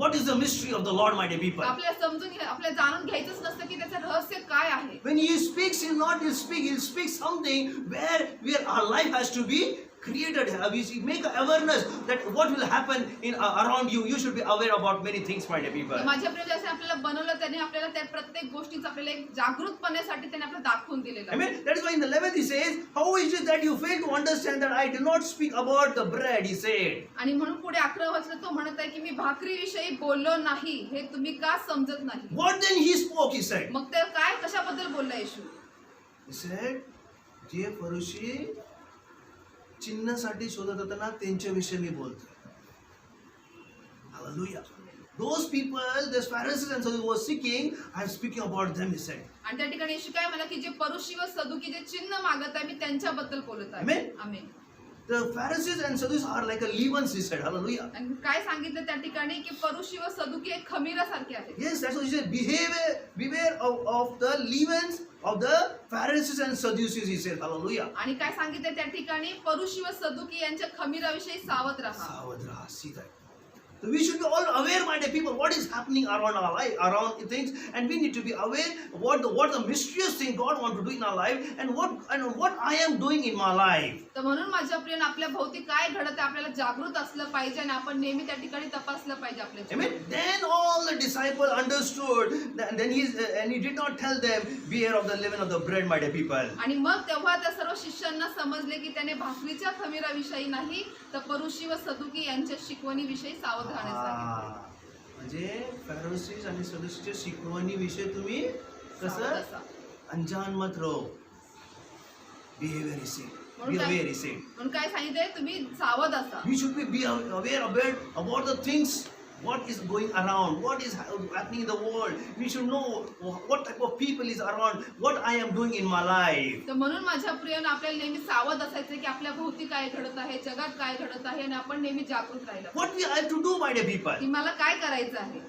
what is the mystery of the Lord, my dear people. आपल्या जाणून घ्यायचंच नसतं की त्याचं रहस्य काय आहे. When He speaks, He'll speak something where our life has to be created. We make awareness that what will happen in around you. You should be aware about many things, my dear people. तर माझ्या प्रिय जसे आपल्याला बनवलं त्याने आपल्याला त्या प्रत्येक गोष्टीचं आपल्याला एक जागृतपणासाठी त्याने आपल्याला दाखवून दिलेलं आहे. Amen. That is why in the 11th He says, how is it that you fail to understand that I did not speak about the bread, He said. आणि म्हणून पुढे 11 वचनात तो म्हणत आहे की मी भाकरीविषयी बोललो नाही हे तुम्ही का समजत नाही. What then He spoke, He said. मग ते काय कशाबद्दल बोलला येशू? He said, जे फरुशी चिन्हासाठी शोधत होते ना त्यांच्याविषयी मी बोलतोय. Hallelujah. Those people, those Pharisees and Sadducees were seeking, I am speaking about them, He said. आणि त्या ठिकाणी येशू काय म्हणला की जे परुषी व सदुकी जे चिन्ह मागत आहे मी त्यांच्याबद्दल बोलत आहे. Amen. Amen. The Pharisees and Sadducees are like a leavens, He said. Hallelujah. आणि काय सांगितलं त्या ठिकाणी की परुषी व सदुकी एक खमीरासारखे आहेत. Yes, that's what He said. Beware of the leavens of the Pharisees and Sadducees, He said. Hallelujah. आणि काय सांगितलं त्या ठिकाणी परुषी व सदुकी यांच्या खमीराविषयी सावध राहा. सावध राहा. See that. So we should be all aware, my dear people, what is happening around our life, around things, and we need to be aware what the mysterious thing God wants to do in our life, and what I am doing in my life. तर म्हणून माझ्या prion आपल्या भोवती काय घडत आहे आपल्याला जागृत असलं पाहिजे आणि आपण नेहमी त्या ठिकाणी तपासलं पाहिजे आपल्या Amen. जीवनात. Then all the disciples understood, then he did not tell them, beware of the leaven of the bread, my dear people. आणि मग तेव्हा त्या सर्व शिष्यांना समजले की त्याने भाकरीच्या खमीराविषयी नाही तर परुषी व सदुकी यांच्या शिकवणीविषयी सावध राहण्यास सांगितले. म्हणजे फॅरिसीज आणि सदुसीच्या शिकवणीविषयी तुम्ही सावध कसं असा. अंजान मत रहो. Behavior is said. म्हणून Be काय- aware is said. म्हणून काय सांगितलंय तुम्ही सावध असा. We should be aware about the things, what is going around, what is happening in the world. We should know what type of people is around, what I am doing in my life. तर म्हणून माझ्या प्रियनं आपल्याला नेहमी सावध असायचं की आपल्या भोवती काय घडत आहे जगात काय घडत आहे आणि आपण नेहमी जागृत राहिलं What we have to do, my dear people. की मला काय करायचं आहे.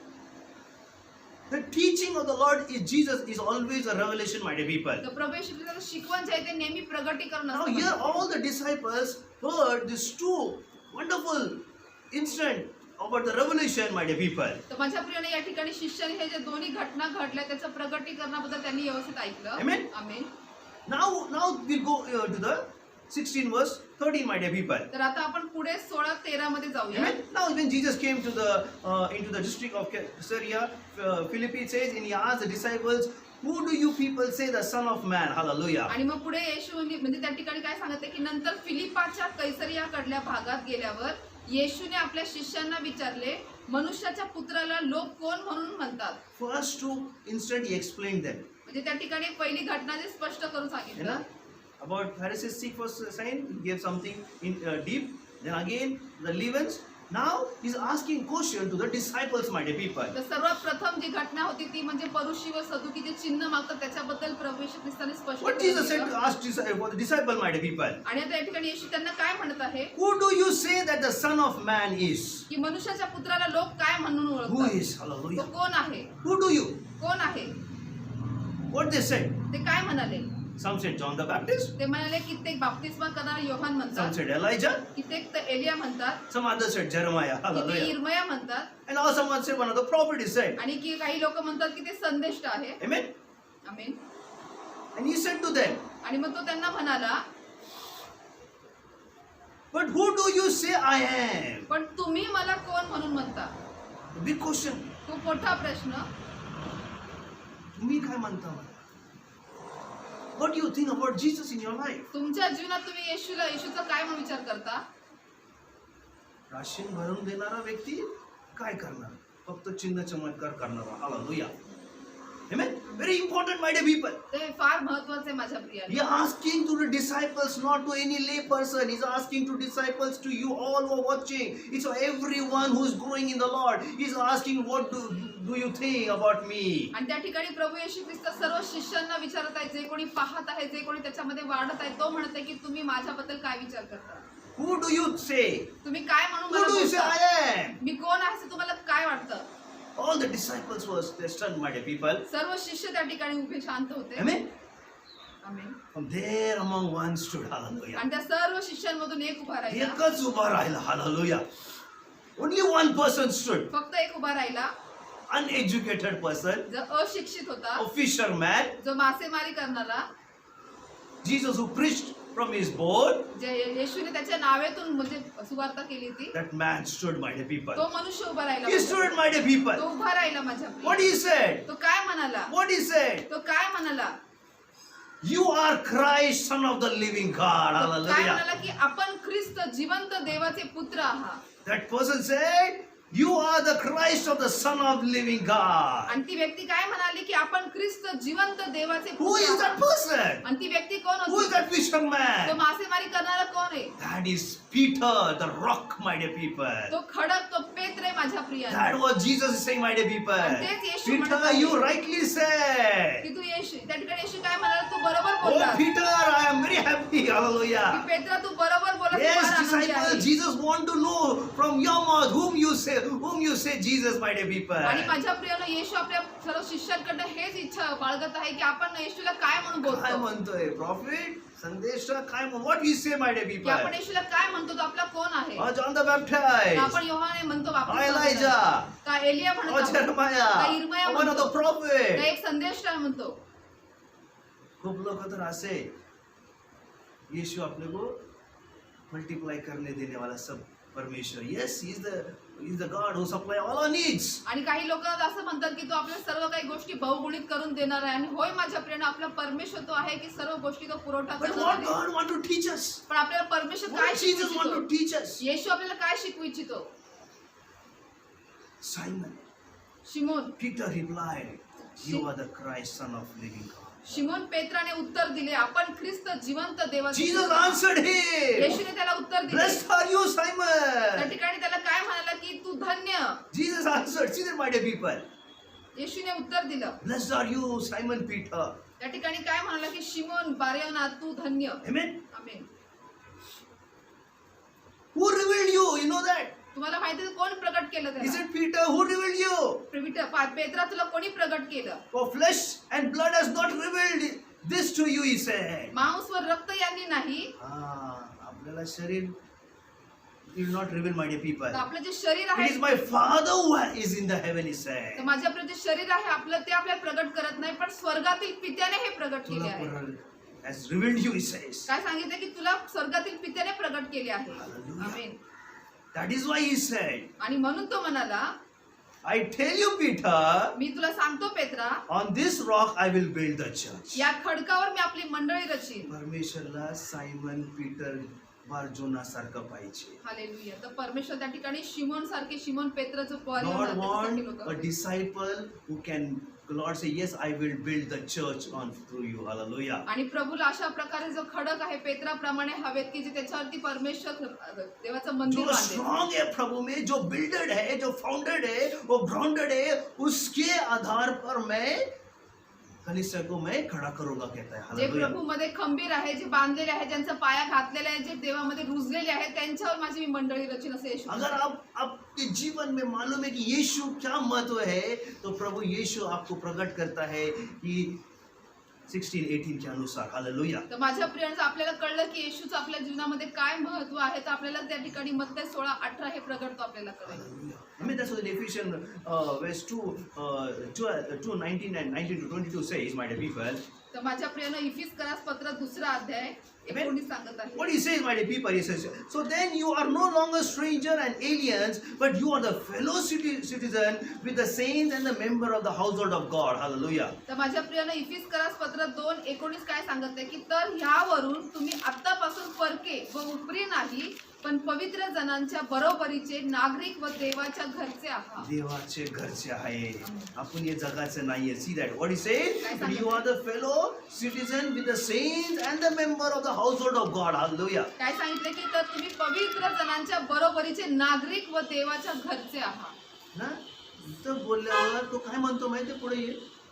The teaching of the Lord is Jesus is always a revelation, my dear people. तर प्रभू येशू ख्रिस्ताचं शिकवण जे आहे ते नेहमी प्रगटीकरण Now असतं. here all the disciples heard these two wonderful incident about the revelation, my dear people. तर माझ्या प्रियने या ठिकाणी शिष्याने हे जे दोन्ही घटना घडल्या त्याचं प्रगटीकरणाबद्दल त्यांनी व्यवस्थित ऐकलं. Amen. Amen. Now we'll go to the 16 verse 13, my dear people. तर आता आपण पुढे 16-13 मध्ये जाऊया. Amen. Now when Jesus came to into the district of Caesarea Philippi, it says, and he asked the disciples, who do you people say the Son of Man? Hallelujah. आणि मग पुढे येशू म्हणजे त्या ठिकाणी काय सांगते की नंतर फिलिपाच्या कैसरियाकडल्या भागात गेल्यावर येशूने आपल्या शिष्यांना विचारले मनुष्याच्या पुत्राला लोक कोण म्हणून म्हणतात. First two instant he explained them. म्हणजे त्या ठिकाणी पहिली घटना जे स्पष्ट करून You know, सांगितलं. about Pharisees seek for sign, he gave something in deep. Then again the leavens. Now he's asking question to the disciples, my dear people. तर सर्वात प्रथम जी घटना होती ती म्हणजे परुषी व सदुकी जे चिन्ह मागतात त्याच्याबद्दल प्रभू येशू ख्रिस्ताने स्पष्ट What करून Jesus said दिलं. to ask the disciple, my dear people. आणि आता या ठिकाणी येशू त्यांना काय म्हणत आहे Who do you say that the Son of Man is? की मनुष्याच्या पुत्राला लोक काय म्हणून Who ओळखतात. is? Hallelujah. तो कोण आहे. Who do you? कोण आहे What they said? ते काय म्हणाले. Some said John the Baptist. ते म्हणाले कित्येक बाप्तिस्मा करणारा योहान Some म्हणतात, said Elijah. कित्येक तर एलिया म्हणतात, Some others said Jeremiah. किती Hallelujah. इर्मया म्हणतात, And also someone said one of the prophets is said. आणि की काही लोक म्हणतात की ते संदेष्ट आहे. Amen. Amen. And he said to them, आणि मग तो त्यांना म्हणाला, but who do you say I am? पण तुम्ही मला कोण म्हणून म्हणता? Big question. खूप मोठा प्रश्न. तुम्ही काय म्हणता मला? What do you think about Jesus in your life? तुमच्या जीवनात तुम्ही येशूचा काय म्हणून विचार करता? राशीन भरून देणारा व्यक्ती काय करणार? फक्त चिन्ह चमत्कार करणारा. Hallelujah. Amen. Very important, my dear people. ते फार महत्वाचे माझ्या प्रियाने. He is asking to the disciples, not to any lay person. He is asking to disciples, to you all who are watching. It's for everyone who is growing in the Lord. He is asking, what do you think about me? आणि त्या ठिकाणी प्रभू येशू ख्रिस्त सर्व शिष्यांना विचारत आहे, जे कोणी पाहत आहे, जे कोणी त्याच्यामध्ये वाढत आहे, तो म्हणत आहे की तुम्ही माझ्याबद्दल काय विचार करता? Who do you say? तुम्ही काय म्हणून Who मला do you say बोलता? I am? मी कोण आहे असं तुम्हाला काय वाटतं? All the disciples were stunned, my dear people. सर्व शिष्य त्या ठिकाणी उभे शांत होते. Amen. Amen. From there among one stood. Hallelujah. आणि त्या सर्व शिष्यांमधून एक उभा राहिला. एकच उभा राहिला. Hallelujah. Only one person stood. फक्त एक उभा राहिला, Uneducated person, जो अशिक्षित होता, a fisherman. जो मासेमारी करणारा, Jesus who preached from his boat. जे येशूने त्याच्या नावेतून म्हणजे सुवार्ता केली होती, That man stood, my dear people. तो मनुष्य उभा राहिला. He stood, my dear people. तो उभा राहिला माझ्या What प्रिय. he said? तो काय म्हणाला? What he said? तो काय म्हणाला? You are Christ, Son of the living God. तो काय Hallelujah. म्हणाला की आपण ख्रिस्त जिवंत देवाचे पुत्र आहात. That person said, you are the Christ of the Son of living God. आणि ती व्यक्ती काय म्हणाली की आपण ख्रिस्त जिवंत देवाचे Who पुत्र is that आहात. person? आणि ती व्यक्ती कोण Who is होती? that तो fisherman? मासेमारी करणारा कोण आहे? That is Peter, the rock, my dear people. तो खडक, तो पेत्र आहे माझ्या प्रियाने. That was Jesus is saying, my dear people. आणि तेच येशू म्हणत Peter, आहे. you rightly said. की तू येशू, त्या ठिकाणी येशू काय म्हणाला? तू बरोबर Oh, बोलला. Peter, I am very happy. Hallelujah. पेत्रा, तू बरोबर बोलला. तू Yes, फार आनंदी disciples, आहे. Jesus want to know from your mouth whom you say Jesus, my dear people. आणि माझ्या प्रियानं येशू आपल्या सर्व शिष्यांकडनं हेच इच्छा बाळगत आहे की आपण येशूला काय म्हणून काय बोलतो, म्हणतोय प्रॉफिट संदेश काय what we say my dear की पीपल आपण येशूला काय म्हणतो, तो आपला कोण आहे? जॉन द का बॅप्टिस्ट आपण योहाने म्हणतो बाप्तिस्मा एलाइजा देणारा? का एलिया म्हणतो? जेरमाया का इर्मया वन ऑफ म्हणतो? द प्रॉफिट का एक संदेश म्हणतो? खूप लोग तर असे यीशु अपने को मल्टीप्लाई करने देने वाला सब परमेश्वर yes he is the God who supply all our needs आणि काही लोक असं म्हणतात की तो आपल्या सर्व काही गोष्टी बहुगुणित करून देणार आहे. आणि होय माझ्या प्रियानं, आपला परमेश्वर तो आहे की सर्व गोष्टीचा पुरवठा बट करणार व्हाट आहे. God want to teach us पण आपल्याला परमेश्वर काय व्हाट जीसस वांट टू शिकवू टीच अस येशू आपल्याला काय शिकवू इच्छितो? साइमन शिमोन Peter replied you are the Christ son of living God शिमोन पेत्राने उत्तर दिले, आपण ख्रिस्त जिवंत देवाचे Jesus पुत्र आहात. answered him. येशूने त्याला उत्तर दिले. Blessed are you, त्या Simon. ठिकाणी त्याला काय म्हणाला की तू धन्य. Jesus answered, see that, my dear people. येशूने उत्तर दिलं. Blessed are you, Simon Peter. त्या ठिकाणी काय म्हणाला की शिमोन बारयोना, तू धन्य. Amen. Amen. Who revealed you? You know that. तुम्हाला माहिती आहे कोण प्रगट केलं He त्याला? said, Peter, who revealed you? Petra, तुला कोणी प्रगट केलं? For flesh and blood has not revealed this to you, he said. मांस व रक्त यांनी नाही, आपल्याला शरीर will not reveal, my dear people. तर आपलं जे शरीर It आहे, is my Father who is in the heaven, he said. तर माझ्याकडे जे शरीर आहे आपलं, ते आपल्याला प्रगट करत नाही, पण स्वर्गातील पित्याने हे प्रगट केले तुला आहे. पर- has revealed you, he says. काय सांगितलं की तुला स्वर्गातील पित्याने प्रगट केले आहे. Hallelujah. Amen. That is why he said, आणि म्हणून तो म्हणाला, I tell you, Peter, मी तुला सांगतो Petra, on this rock I will build the church. या खडकावर मी आपली मंडळी रचीन. परमेश्वरला सायमन पीटर बारजोना सारखं पाहिजे. हालेलुया. तर परमेश्वर त्या ठिकाणी शिमोन सारखे, शिमोन पेत्र जो Lord want a लोक, disciple who can, Lord say, yes, I will build the church on through you. Hallelujah. आणि प्रभूला अशा प्रकारे जो खडक आहे पेत्राप्रमाणे हवेत की जे त्याच्यावरती परमेश्वर देवाचं मंदिर जो बांधेल. स्ट्रॉन्ग है प्रभु में, जो बिल्डेड है, जो फाउंडेड है, वो ग्राउंडेड है, उसके आधार पर मैं कलीसिया को मैं खड़ा करूंगा, कहता है. जे हालेलुया. प्रभू मध्ये खंबीर आहे, जे बांधलेले आहे, ज्यांचा पाया घातलेला आहे, जे देवामध्ये रुजलेले आहे, त्यांच्यावर माझी मी मंडळी रचीन, असे येशू अगर म्हणतात. आपके जीवन में मालूम है कि यीशु क्या महत्व है, तो प्रभु यीशु आपको प्रकट करता है कि 16:18 के अनुसार. Hallelujah. तर माझ्या प्रियांचं आपल्याला कळलं की येशूचं आपल्या जीवनामध्ये काय महत्व आहे तर आपल्याला त्या ठिकाणी मत्ते 16:18 हे प्रगटतो आपल्याला कळेल. Hallelujah. I mean, that's what in Ephesians verse 2, 19 and 19 to 22 says, my dear people. तर माझ्या प्रियानं इफिसकरास पत्र 2 अध्याय 19 सांगत आहे. What he says, my dear people, he says, so then you are no longer stranger and aliens, but you are the fellow citizen with the saints and the member of the household of God. Hallelujah. तर माझ्या प्रियानं इफिसकरास पत्र 2:19 काय सांगत आहे की तर ह्यावरून तुम्ही आत्तापासून परके व उपरी नाही पण पवित्र जनांच्या बरोबरीचे नागरिक व देवाच्या घरचे आहात. देवाचे घरचे आहे. आपण हे जगाचे नाहीये. See that? What he says? But you are the fellow citizen with the saints and the member of the household of God. Hallelujah. काय सांगितलं की तर तुम्ही पवित्र जनांच्या बरोबरीचे नागरिक व देवाच्या घरचे आहात. ना इथं बोलल्यावर तो काय म्हणतो माहितीये पुढे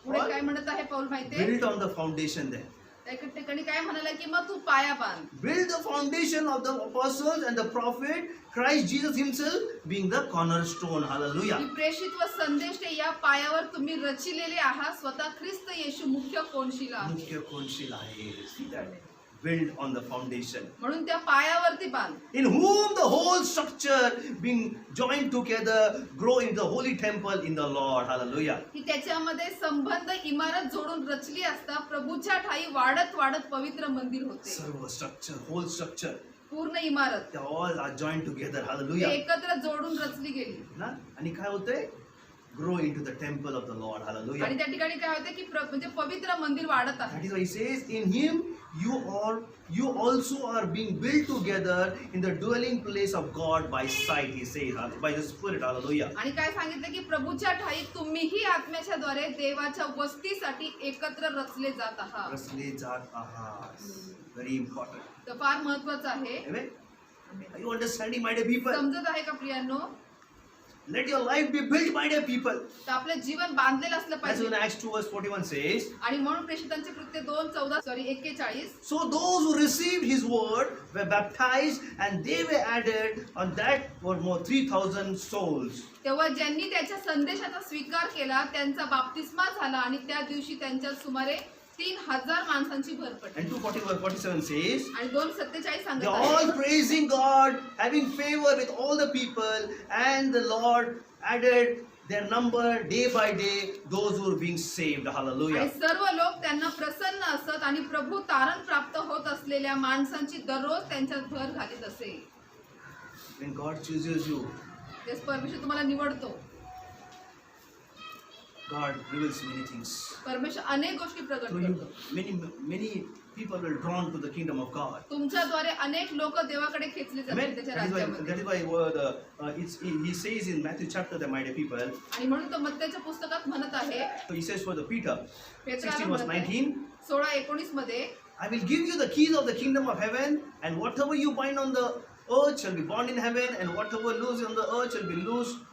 पुढे काय म्हणत आहे पाऊल माहितीये build on the foundation there. त्या ठिकाणी काय म्हणाला की मग तू पाया बांध. Build the foundation of the apostles and the prophet, Christ Jesus himself being the cornerstone. Hallelujah. की प्रेषित व संदेश या पायावर तुम्ही रचिलेले आहात स्वतः ख्रिस्त येशू मुख्य कोनशिला आहे. मुख्य कोनशील आहे. See that? Build on the foundation. म्हणून त्या पायावरती बांध. In whom the whole structure being joined together grow in the holy temple in the Lord. Hallelujah. की त्याच्यामध्ये संबंध इमारत जोडून रचली असता प्रभूच्या ठाई वाढत वाढत पवित्र मंदिर होते. सर्व structure, whole structure, पूर्ण इमारत they all are joined together. ते Hallelujah. एकत्र जोडून रचली गेली. ना आणि काय होतंय? Grow into the temple of the Lord. Hallelujah. आणि त्या ठिकाणी काय होते की म्हणजे पवित्र मंदिर वाढत आहे. That is why he says, in him you also are being built together in the dwelling place of God by sight. He says, by the Spirit. Hallelujah. आणि काय सांगितलं की प्रभूच्या ठाई तुम्हीही आत्म्याच्या द्वारे देवाच्या वस्तीसाठी एकत्र रचले जात आहात. रचले जात आहात. Very important. तर फार महत्वाचं आहे. Amen. Are you understanding, my dear people? समजत आहे का प्रियांनो? Let your life be built, my dear people. तर आपलं जीवन बांधलेलं असलं As पाहिजे. in Acts 2 verse 41 says, आणि म्हणून प्रेषितांचे कृत्य 2:41 so those who received his word were baptized, and they were added on that were more 3,000 souls. तेव्हा ज्यांनी त्याच्या संदेशाचा स्वीकार केला त्यांचा बाप्तिस्मा झाला आणि त्या दिवशी त्यांच्या सुमारे 3,000 माणसांची भर पडली. And 2:47 says, आणि 2:47 सांगत they आहे all praising God, having favor with all the people, and the Lord added their number day by day those who were being saved. Hallelujah. आणि सर्व लोक त्यांना प्रसन्न असत आणि प्रभू तारण प्राप्त होत असलेल्या माणसांची दररोज त्यांच्यात भर घालीत असे. When God chooses you, तेच परमेश्वर तुम्हाला निवडतो. God reveals many things. परमेश्वर अनेक गोष्टी प्रगट So you, करतो. many people will drawn to the kingdom of God. तुमच्याद्वारे अनेक लोक देवाकडे खेचले Amen. जातात त्याच्या राज्यामध्ये. That is why he says in Matthew chapter, the my dear people. आणि म्हणून तो मत्तेच्या पुस्तकात म्हणत आहे So he says for the Peter, पेत्राला 16 verse म्हणत आहे, 19. 16:19 मध्ये I will give you the keys of the kingdom of heaven, and whatever you bind on the earth shall be bound in heaven, and whatever loose on the earth shall be loosed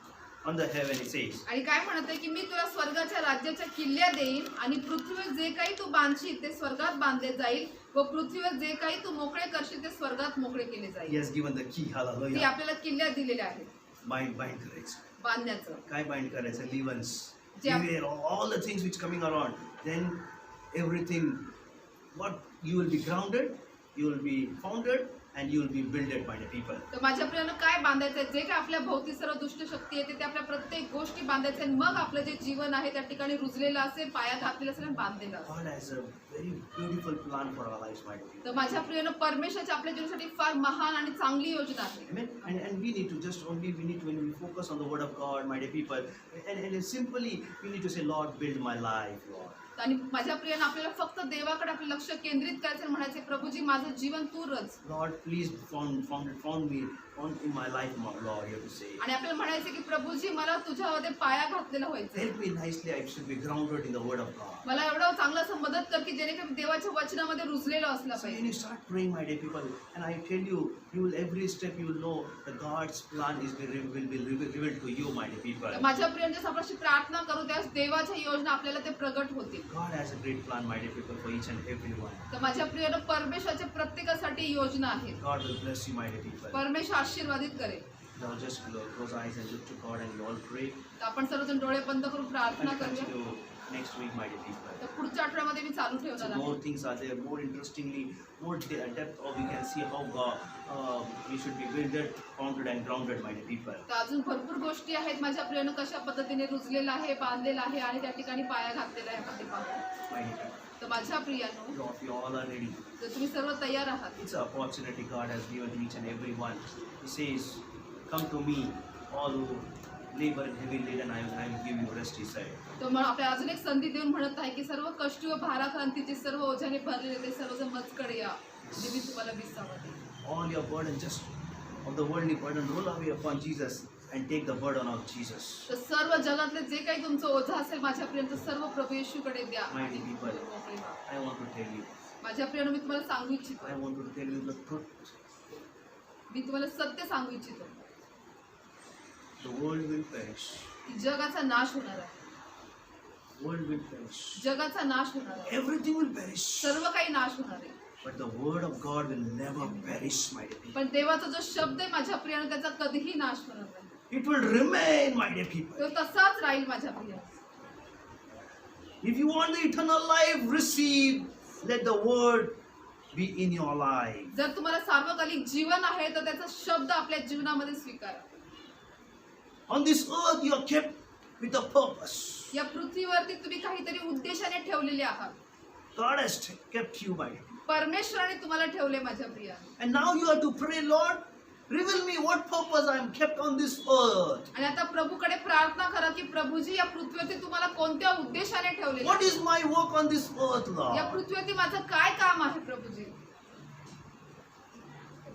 on the heaven. It says. आणि काय म्हणत आहे की मी तुला स्वर्गाच्या राज्याच्या किल्ल्या देईन आणि पृथ्वीवर जे काही तू बांधशील ते स्वर्गात बांधले जाईल व पृथ्वीवर जे काही तू मोकळे करशील ते स्वर्गात मोकळे केले He जाईल. has given the key. ती Hallelujah. आपल्याला किल्ल्या दिलेल्या आहेत Bind करायचं. बांधण्याचं. काय bind करायचं? Leavens. Yeah. Beware of all the things which coming around. Then everything, what you will be grounded, you will be founded, and you will be builded by the people. तर माझ्या प्रियानं काय बांधायचं आहे? जे काय आपल्या भोवती सर्व दुष्ट शक्ती येते ते आपल्या प्रत्येक गोष्टी बांधायचं आहे. मग आपलं जे जीवन आहे त्या ठिकाणी रुजलेलं असेल, पाया घातलेलं असेल आणि बांधलेलं असेल. God has a very beautiful plan for our lives, my dear people. तर माझ्या प्रियानं परमेश्वराची आपल्या जीवनासाठी फार महान आणि चांगली योजना आहे. Amen. And we need to just only when we focus on the word of God, my dear people, and simply we need to say, Lord, build my life, Lord. आणि माझ्या प्रियानं आपल्याला फक्त देवाकडे आपलं लक्ष केंद्रित करायचं आणि म्हणायचे प्रभूजी माझं जीवन तू रच. Lord, please found me in my life, my Lord, you have to say. आणि आपल्याला म्हणायचं की प्रभूजी मला तुझ्यामध्ये पाया घातलेला व्हायचं. Help me nicely, I should be grounded in the word of God. मला एवढं चांगलं असं मदत कर की जेणेकरून देवाच्या वचनामध्ये रुजलेलं असलं So when पाहिजे. you start praying, my dear people, and I tell you, you will every step you will know that God's plan will be revealed to you, my dear people. तर माझ्या प्रियांच्या आपण प्रार्थना करू त्यास देवाच्या योजना आपल्याला ते प्रगट होतील. God has a great plan, my dear people, for each and every one. तर माझ्या प्रियानं परमेश्वराच्या प्रत्येकासाठी योजना आहेत. God will bless you, my dear people. परमेश्वर आशीर्वादित करेल. Now just close eyes and look to God and we all pray. तर आपण सर्वजण डोळे बंद करून And प्रार्थना we करूया. continue next week, my dear people. तर पुढच्या आठवड्यामध्ये मी चालू So ठेवणार more आहे. things are there, more interestingly, more depth, or we can see how God, we should be builded, founded and grounded, my dear people. तर अजून भरपूर गोष्टी आहेत माझ्या प्रियानं कशा पद्धतीने रुजलेलं आहे, बांधलेलं आहे आणि त्या ठिकाणी पाया घातलेला आहे आपण ते पाहू. My dear people, तर माझ्या प्रियानो, if you all are ready, जर तुम्ही सर्व तयार आहात, it's an opportunity God has given each and every one. He says, "Come to me, all who labor and heavy laden, I will give you rest," he said. तर मग आपल्याला अजून एक संधी देऊन म्हणत आहे की सर्व कष्टी व भाराक्रांतीचे सर्व ओझ्याने भरलेले ते सर्वजण मजकडे या, जे मी तुम्हाला विसावा देईन. All your burden, just of the worldly burden, roll away upon Jesus and take the burden of Jesus. तर सर्व जगातले जे काही तुमचं ओझं असेल माझ्यापर्यंत सर्व प्रभू येशूकडे द्या. Mighty people. मोकळे व्हा. I want to tell you, माझ्या प्रियानो, मी तुम्हाला सांगू इच्छितो, I want to tell you the truth. मी तुम्हाला सत्य सांगू इच्छितो The world will perish. की जगाचा नाश होणार आहे. World will perish. जगाचा नाश होणार आहे. Everything will perish. सर्व काही नाश होणार आहे. But the word of God will never perish, my dear people. पण देवाचा जो शब्द आहे माझ्या प्रियानो, त्याचा कधीही नाश होणार नाही. It will remain, my dear people. तो तसाच राहील माझ्या Priya. If you want the eternal life, receive. Let the word be in your life. जर तुम्हाला सार्वकालिक जीवन आहे तर त्याचा शब्द आपल्या जीवनामध्ये स्वीकारा. On this earth, you are kept with a purpose. या पृथ्वीवरती तुम्ही काहीतरी उद्देशाने ठेवलेले आहात. God has kept you, my dear people. परमेश्वराने तुम्हाला ठेवले माझ्या Priya. And now you have to pray, Lord, reveal me what purpose I am kept on this earth. आणि आता प्रभूकडे प्रार्थना करा की प्रभूजी या पृथ्वीवरती तुम्हाला कोणत्या उद्देशाने ठेवले. What is my work on this earth, या Lord? पृथ्वीवरती माझं काय काम आहे Prabhuji.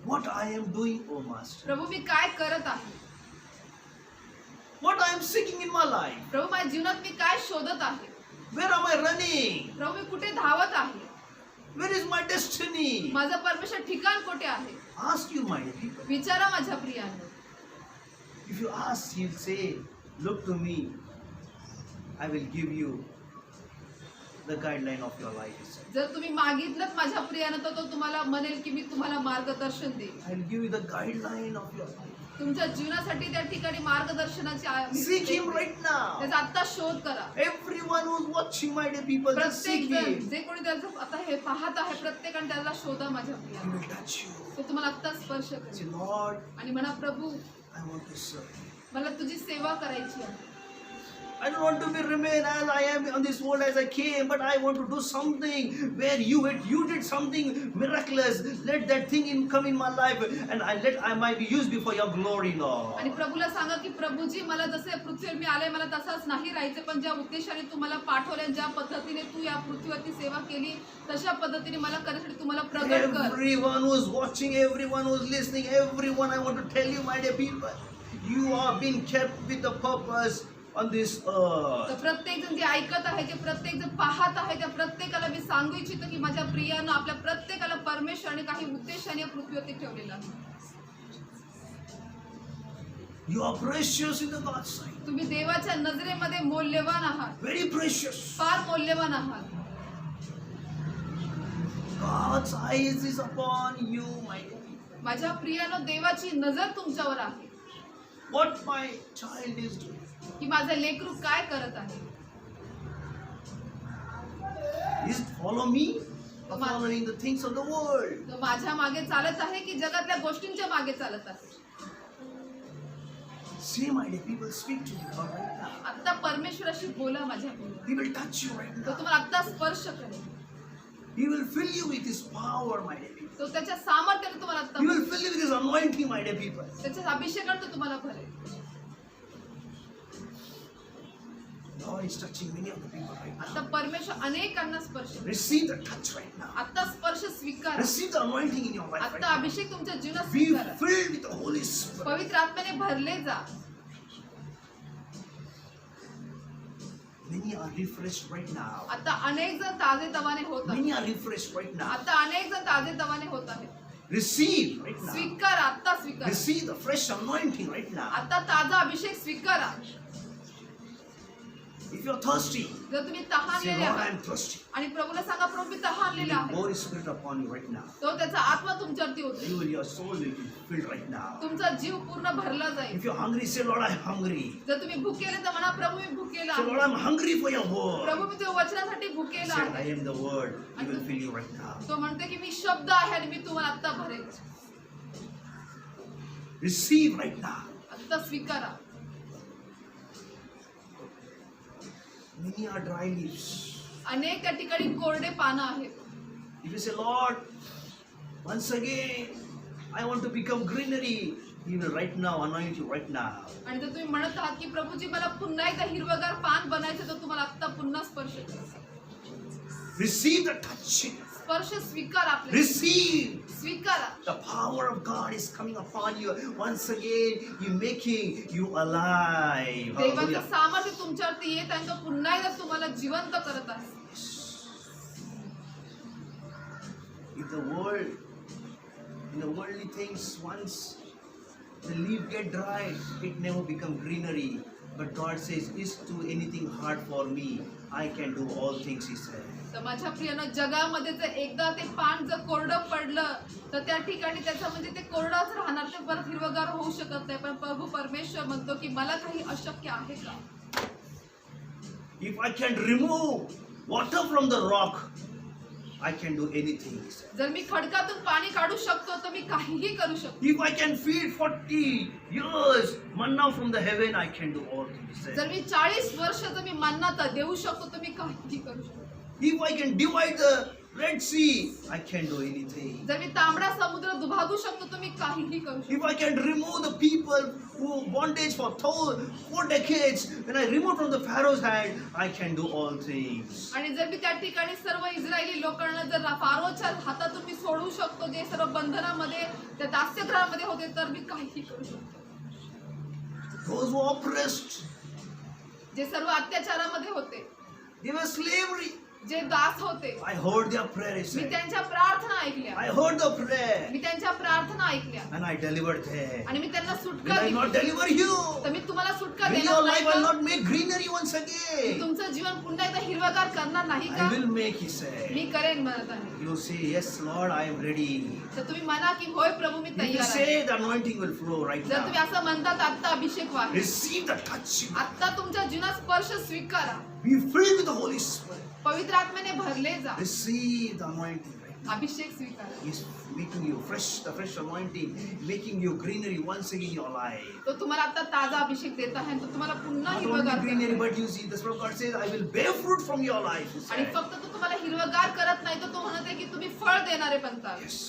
What I am doing, oh Master? प्रभू मी काय करत आहे. What I am seeking in my life? प्रभू माझ्या जीवनात मी काय शोधत आहे. Where am I running? प्रभू मी कुठे धावत आहे. Where is my destiny? माझं परमेश्वर ठिकाण कुठे आहे. Ask you, my dear people. विचारा माझ्या प्रियांनो. If you ask, he'll say, look to me. I will give you the guideline of your life, he said. जर तुम्ही मागितलं माझ्या प्रियानं तर तो तुम्हाला म्हणेल की मी तुम्हाला मार्गदर्शन देईन. I will give you the guideline of your life. तुमच्या जीवनासाठी त्या ठिकाणी मार्गदर्शनाची Seek him right now. त्याचा आत्ता शोध करा. Everyone who's watching, my dear people, just प्रत्येक seek जण him. जे कोणी त्याचं आता हे पाहत आहे प्रत्येकाने त्याला शोधा माझ्या Priya. He will touch you. तो तुम्हाला आत्ता स्पर्श Say, करेल Lord, आणि म्हणा प्रभू I want to serve you. मला तुझी सेवा करायची आहे. I don't want to remain as I am on this world as I came, but I want to do something where you did something miraculous. Let that thing come in my life, and I might be used before your glory, Lord. आणि प्रभूला सांगा की प्रभूजी मला जसे पृथ्वीवर मी आले मला तसाच नाही राहायचं, पण ज्या उद्देशाने तुम्हाला पाठवले ज्या पद्धतीने तू या पृथ्वीवरती सेवा केली तशा पद्धतीने मला करण्यासाठी तुम्हाला प्रगट कर. Everyone who's watching, everyone who's listening, everyone, I want to tell you, my dear people, you are being kept with a purpose on this earth. तर प्रत्येक जण जे ऐकत आहे जे प्रत्येक जण पाहत आहे त्या प्रत्येकाला मी सांगू इच्छितो की माझ्या प्रियानं आपल्या प्रत्येकाला परमेश्वराने काही उद्देशाने या पृथ्वीवरती ठेवलेलं आहे. You are precious in the God's sight. तुम्ही देवाच्या नजरेमध्ये मौल्यवान आहात. Very precious. फार मौल्यवान आहात. God's eyes is upon you, my dear people. माझ्या प्रियानं देवाची नजर तुमच्यावर आहे What my child is doing. की माझं लेकरू काय करत आहे. Is it follow me or following the things of the world? तो माझ्या मागे चालत आहे की जगातल्या गोष्टींच्या मागे चालत आहे. Say, my dear people, speak to me God right now. आता परमेश्वराशी बोला माझ्या Priya. He will touch you right तो now. तुम्हाला आता स्पर्श करेल. He will fill you with His power, my dear people. तो त्याच्या सामर्थ्याने तुम्हाला आता He will fill you with His anointing, my dear people. त्याच्या अभिषेकाने तो तुम्हाला भरेल. God is touching many of the people right now. आता परमेश्वर अनेकांना स्पर्श करेल. Receive the touch right now. आता स्पर्श स्वीकारा. Receive the anointing in your life right आता now. अभिषेक तुमच्या जीवनात Be स्वीकारा. filled with the Holy Spirit. पवित्र आत्म्याने भरले जा. Many are refreshed right now. आता अनेक जण ताजे तवाने होत आहेत. Many are refreshed right now. आता अनेक जण ताजे तवाने होत आहेत. Receive right now. स्वीकारा. आता स्वीकारा. Receive the fresh anointing right now. आता ताजा अभिषेक स्वीकारा. If you're thirsty, जर तुम्ही say, तहानलेले Lord, आहात I'm thirsty. आणि प्रभूला सांगा प्रभू मी तहानलेला आहे, Holy Spirit upon you right now. तो त्याचा आत्मा तुमच्यावरती होतो, You and your soul will be filled right now. तुमचा जीव पूर्ण भरला जाईल. If you're hungry, say, Lord, I'm hungry. जर तुम्ही भुकेले तर म्हणा प्रभू मी भुकेला Say, आहे, Lord, I'm hungry for your word. प्रभू मी तुझ्या वचनासाठी भुकेला Say, आहे. I am the word. He will fill you right now. तो म्हणते की मी शब्द आहे आणि मी तुम्हाला आत्ता भरेल. Receive right now. आत्ता स्वीकारा. Many are dry leaves. अनेक त्या ठिकाणी कोरडे पानं आहेत. If you say, Lord, once again, I want to become greenery, He will right now anoint you right now. आणि जर तुम्ही म्हणत आहात की प्रभूजी मला पुन्हा एकदा हिरवगार पान बनायचं, तर तुम्हाला आत्ता पुन्हा स्पर्श करा. Receive the touching. स्पर्श स्वीकार आपले, Receive. स्वीकारा. The power of God is coming upon you. Once again, He making you alive. देवाचं Hallelujah. सामर्थ्य तुमच्यावरती येत आहे, तो पुन्हा एकदा तुम्हाला जिवंत करत आहे. If the world, in the worldly things, once the leaf get dry, it never become greenery. But God says, is to anything hard for me? I can do all things, He said. तर माझ्या प्रियानं जगामध्ये जर एकदा ते पान जर कोरडं पडलं तर त्या ठिकाणी त्याचं म्हणजे ते कोरडंच राहणार, ते परत हिरवगार होऊ शकत नाही. पण प्रभू परमेश्वर म्हणतो की मला काही अशक्य आहे का? If I can remove water from the rock, I can do anything, He said. जर मी खडकातून पाणी काढू शकतो तर मी काहीही करू शकतो. If I can feed 40 years manna from the heaven, I can do all things, He said. जर मी 40 वर्ष जर मी मन्ना तर देऊ शकतो तर मी काहीही करू शकतो. If I can divide the Red Sea, I can do anything. जर मी तांबडा समुद्र दुभागू शकतो तर मी काहीही करू शकतो. If I can remove the people who bondage for 4 decades, when I remove from the Pharaoh's hand, I can do all things. आणि जर मी त्या ठिकाणी सर्व इस्रायली लोकांना जर फारोच्या हातातून मी सोडू शकतो, जे सर्व बंधनामध्ये त्या दास्यगृहामध्ये होते, तर मी काहीही करू शकतो. Those who are oppressed, जे सर्व अत्याचारामध्ये होते, they were slavery. जे दास होते, I heard their prayer, He me said. त्यांच्या प्रार्थना ऐकल्या, I heard the prayer मी त्यांच्या प्रार्थना ऐकल्या and I delivered them. आणि मी त्यांना Will सुटका I not दिली. deliver you? तर मी तुम्हाला सुटका Will देणार your नाही life will का? not make greenery once me again? तुमचं जीवन पुन्हा एकदा हिरवगार करणार नाही I का? will make, He said. मी करेन म्हणत आहे. You say, yes, Lord, I am ready. तर तुम्ही म्हणा की होय प्रभू मी If you तयार आहे. say, the anointing will flow right जर तुम्ही now. असं म्हणतात आत्ता अभिषेक वाहे, Receive the touching. आत्ता तुमच्या जीवनात स्पर्श स्वीकारा, Be filled with the Holy Spirit. पवित्र आत्म्याने भरले जा, Receive the anointing right now. अभिषेक स्वीकारा. He's making you fresh, the fresh anointing, making you greenery once again in your life. तो तुम्हाला आता ताजा अभिषेक देत आहे आणि तो तुम्हाला पुन्हा Not only हिरवगार greenery, करत आहे. but you see, the Spirit of God says, I will bear fruit from your life. He आणि said. फक्त तो तुम्हाला हिरवगार करत नाही, तर तो म्हणत आहे की तुम्ही फळ देणारे बनता. Yes.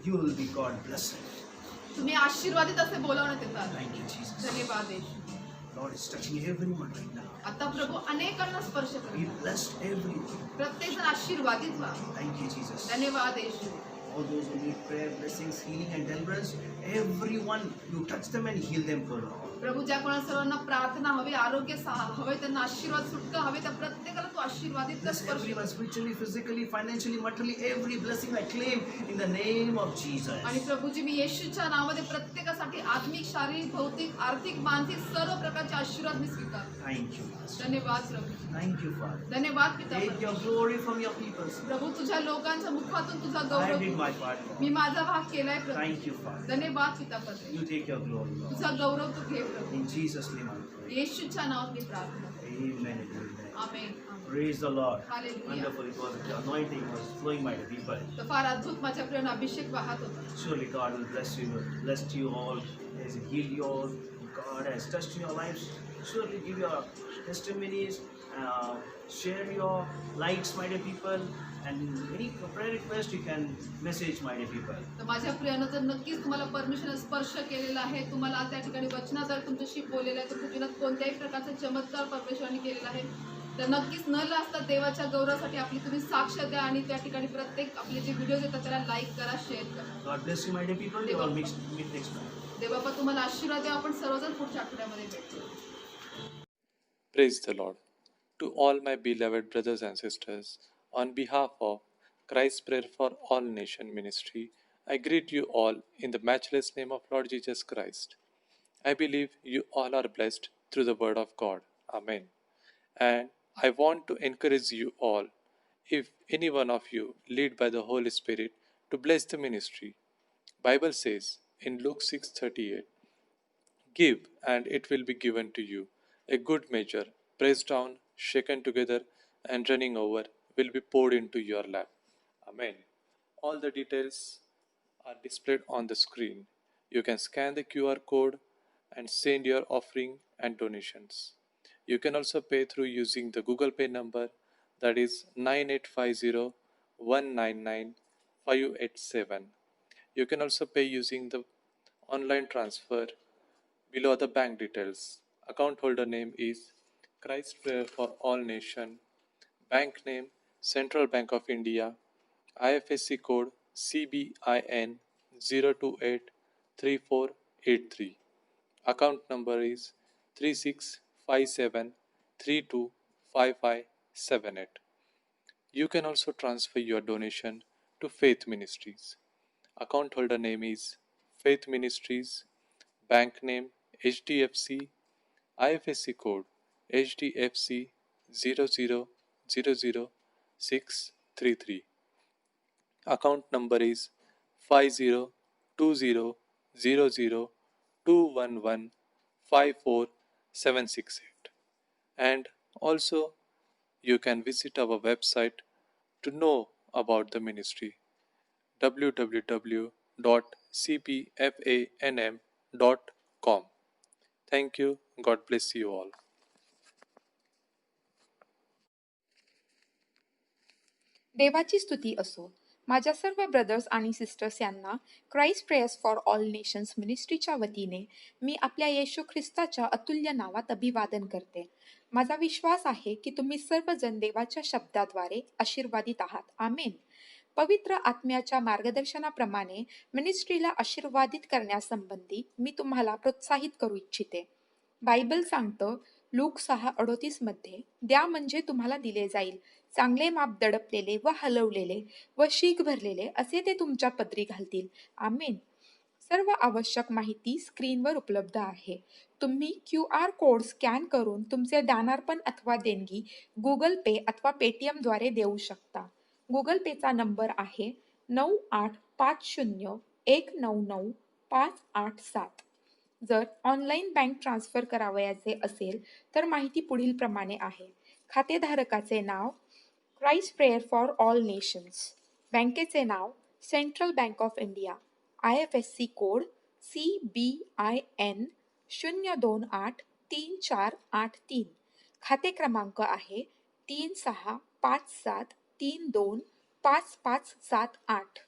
You will be God blessed. तुम्ही आशीर्वादित असे बोलवण्यात येतात. Thank you, Jesus. धन्यवाद येशू. Lord is touching everyone right now. आता प्रभू अनेकांना स्पर्श Be करतात. blessed everyone. प्रत्येक जण आशीर्वादित व्हा. Thank you, Jesus. धन्यवाद येशू. All those who need prayer, blessings, healing, and deliverance, everyone, you touch them and heal them, for Lord. प्रभू ज्या कोणा सर्वांना प्रार्थना हवी, आरोग्य हवे, त्यांना आशीर्वाद सुटका हवे, त्या प्रत्येकाला तू आशीर्वादित कर, Bless स्पर्श everyone, कर. spiritually, physically, financially, materially, every blessing I claim in the name of Jesus. आणि प्रभूजी मी येशूच्या नावामध्ये प्रत्येकासाठी आत्मिक, शारीरिक, भौतिक, आर्थिक, मानसिक सर्व प्रकारचे आशीर्वाद मी स्वीकारतो. Thank you, Master. धन्यवाद प्रभू. Thank you, Father. धन्यवाद पिता Take परमेश्वर. your glory from your people. प्रभू तुझ्या लोकांच्या मुखातून तुझा I गौरव did कर. my part, Lord. मी माझा भाग केलाय प्रभू. Thank you, Father. धन्यवाद पिता परमेश्वर. You take your glory, Lord. तुझा गौरव तू घे प्रभू. In Jesus' name I pray. येशूच्या नावात मी प्रार्थना करतो. Amen and amen. Amen. Amen. Praise the Lord. Hallelujah. Wonderful. It was the anointing was flowing by the people. तर फार अद्भुत माझ्या प्रियानं अभिषेक वाहत होता. Surely God will bless you all, has healed you all. God has touched your lives. Surely give your testimonies, share your likes, my dear people, and any prayer request you can message, my dear people. तर माझ्या प्रियानं जर नक्कीच तुम्हाला परमेश्वराने स्पर्श केलेला आहे, तुम्हाला त्या ठिकाणी वचनाद्वारे तुमच्याशी बोललेलं आहे, तुमच्या जीवनात कोणत्याही प्रकारचा चमत्कार परमेश्वराने केलेला आहे, तर नक्कीच न लाजता देवाच्या गौरवासाठी आपली तुम्ही साक्ष द्या आणि त्या ठिकाणी प्रत्येक आपले जे व्हिडिओज येतात त्याला लाईक करा, शेअर करा. God bless you, my dear people. We all meet next time. देवबापा तुम्हाला आशीर्वाद द्या. आपण सर्वजण पुढच्या आठवड्यामध्ये भेटू. Praise the Lord. To all my beloved brothers and sisters, on behalf of Christ's Prayer for All Nation Ministry, I greet you all in the matchless name of Lord Jesus Christ. I believe you all are blessed through the Word of God. Amen. And I want to encourage you all, if any one of you led by the Holy Spirit, to bless the ministry. Bible says in Luke 6:38, give and it will be given to you. A good measure, pressed down, shaken together, and running over, will be poured into your lap. Amen. All the details are displayed on the screen. You can scan the QR code and send your offering and donations. You can also pay through using the Google Pay number, that is 9850 199 587. You can also pay using the online transfer. Below are the bank details. Account holder name is Christ Prayer for All Nation. Bank name Central Bank of India. IFSC code CBIN 0283483. Account number is 3657325578. You can also transfer your donation to Faith Ministries. Account holder name is Faith Ministries. Bank name HDFC. IFSC code HDFC 0000633. Account number is 50200021154768. And also you can visit our website to know about the ministry, www.cpfanm.com. Thank you. God bless you all. देवाची स्तुती असो. माझ्या सर्व brothers आणि sisters यांना Christ prayers for all nations मिनिस्ट्रीच्या वतीने मी आपल्या येशू ख्रिस्ताच्या अतुल्य नावात अभिवादन करते. माझा विश्वास आहे की तुम्ही सर्वजण देवाच्या शब्दाद्वारे आशीर्वादित आहात. आमेन. पवित्र आत्म्याच्या मार्गदर्शनाप्रमाणे मिनिस्ट्रीला आशीर्वादित करण्यासंबंधी मी तुम्हाला प्रोत्साहित करू इच्छिते. बायबल सांगतं लूक 6:38 मध्ये, द्या म्हणजे तुम्हाला दिले जाईल, चांगले माप दडपलेले व हलवलेले व शीख भरलेले असे ते तुमच्या पदरी घालतील. आमेन. सर्व आवश्यक माहिती स्क्रीनवर उपलब्ध आहे. तुम्ही QR कोड स्कॅन करून तुमचे दानार्पण अथवा देणगी गुगल पे अथवा पेटीएम द्वारे देऊ शकता. गुगल पेचा नंबर आहे 9850199587. जर ऑनलाईन बँक ट्रान्सफर करावयाचे असेल तर माहिती पुढील प्रमाणे आहे. खातेधारकाचे नाव Christ prayer for all nations. बँकेचे नाव Central Bank of India. IFSC code CBIN 0283483. खाते क्रमांक आहे 3657325578.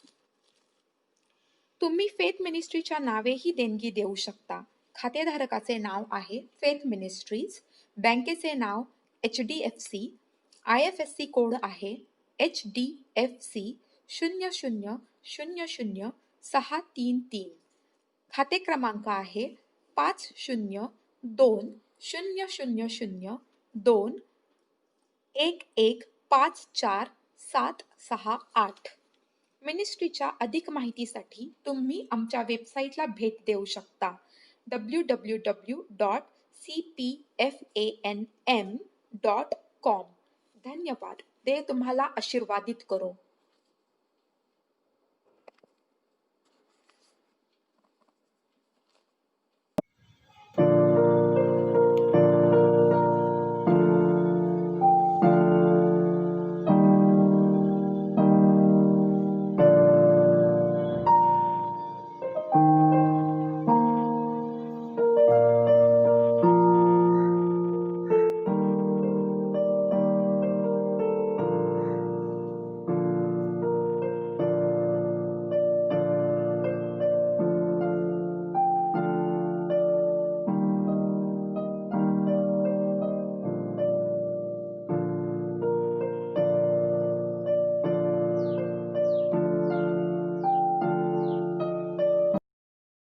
तुम्ही फेथ मिनिस्ट्रीच्या नावेही देणगी देऊ शकता. खातेधारकाचे नाव आहे फेथ मिनिस्ट्रीज. बँकेचे नाव HDFC. IFSC कोड आहे HDFC 0000633. खाते क्रमांक आहे 50200002115478. मिनिस्ट्रीच्या अधिक माहितीसाठी तुम्ही आमच्या वेबसाईटला भेट देऊ शकता www.cpfanm.com. धन्यवाद. देव तुम्हाला आशीर्वादित करो.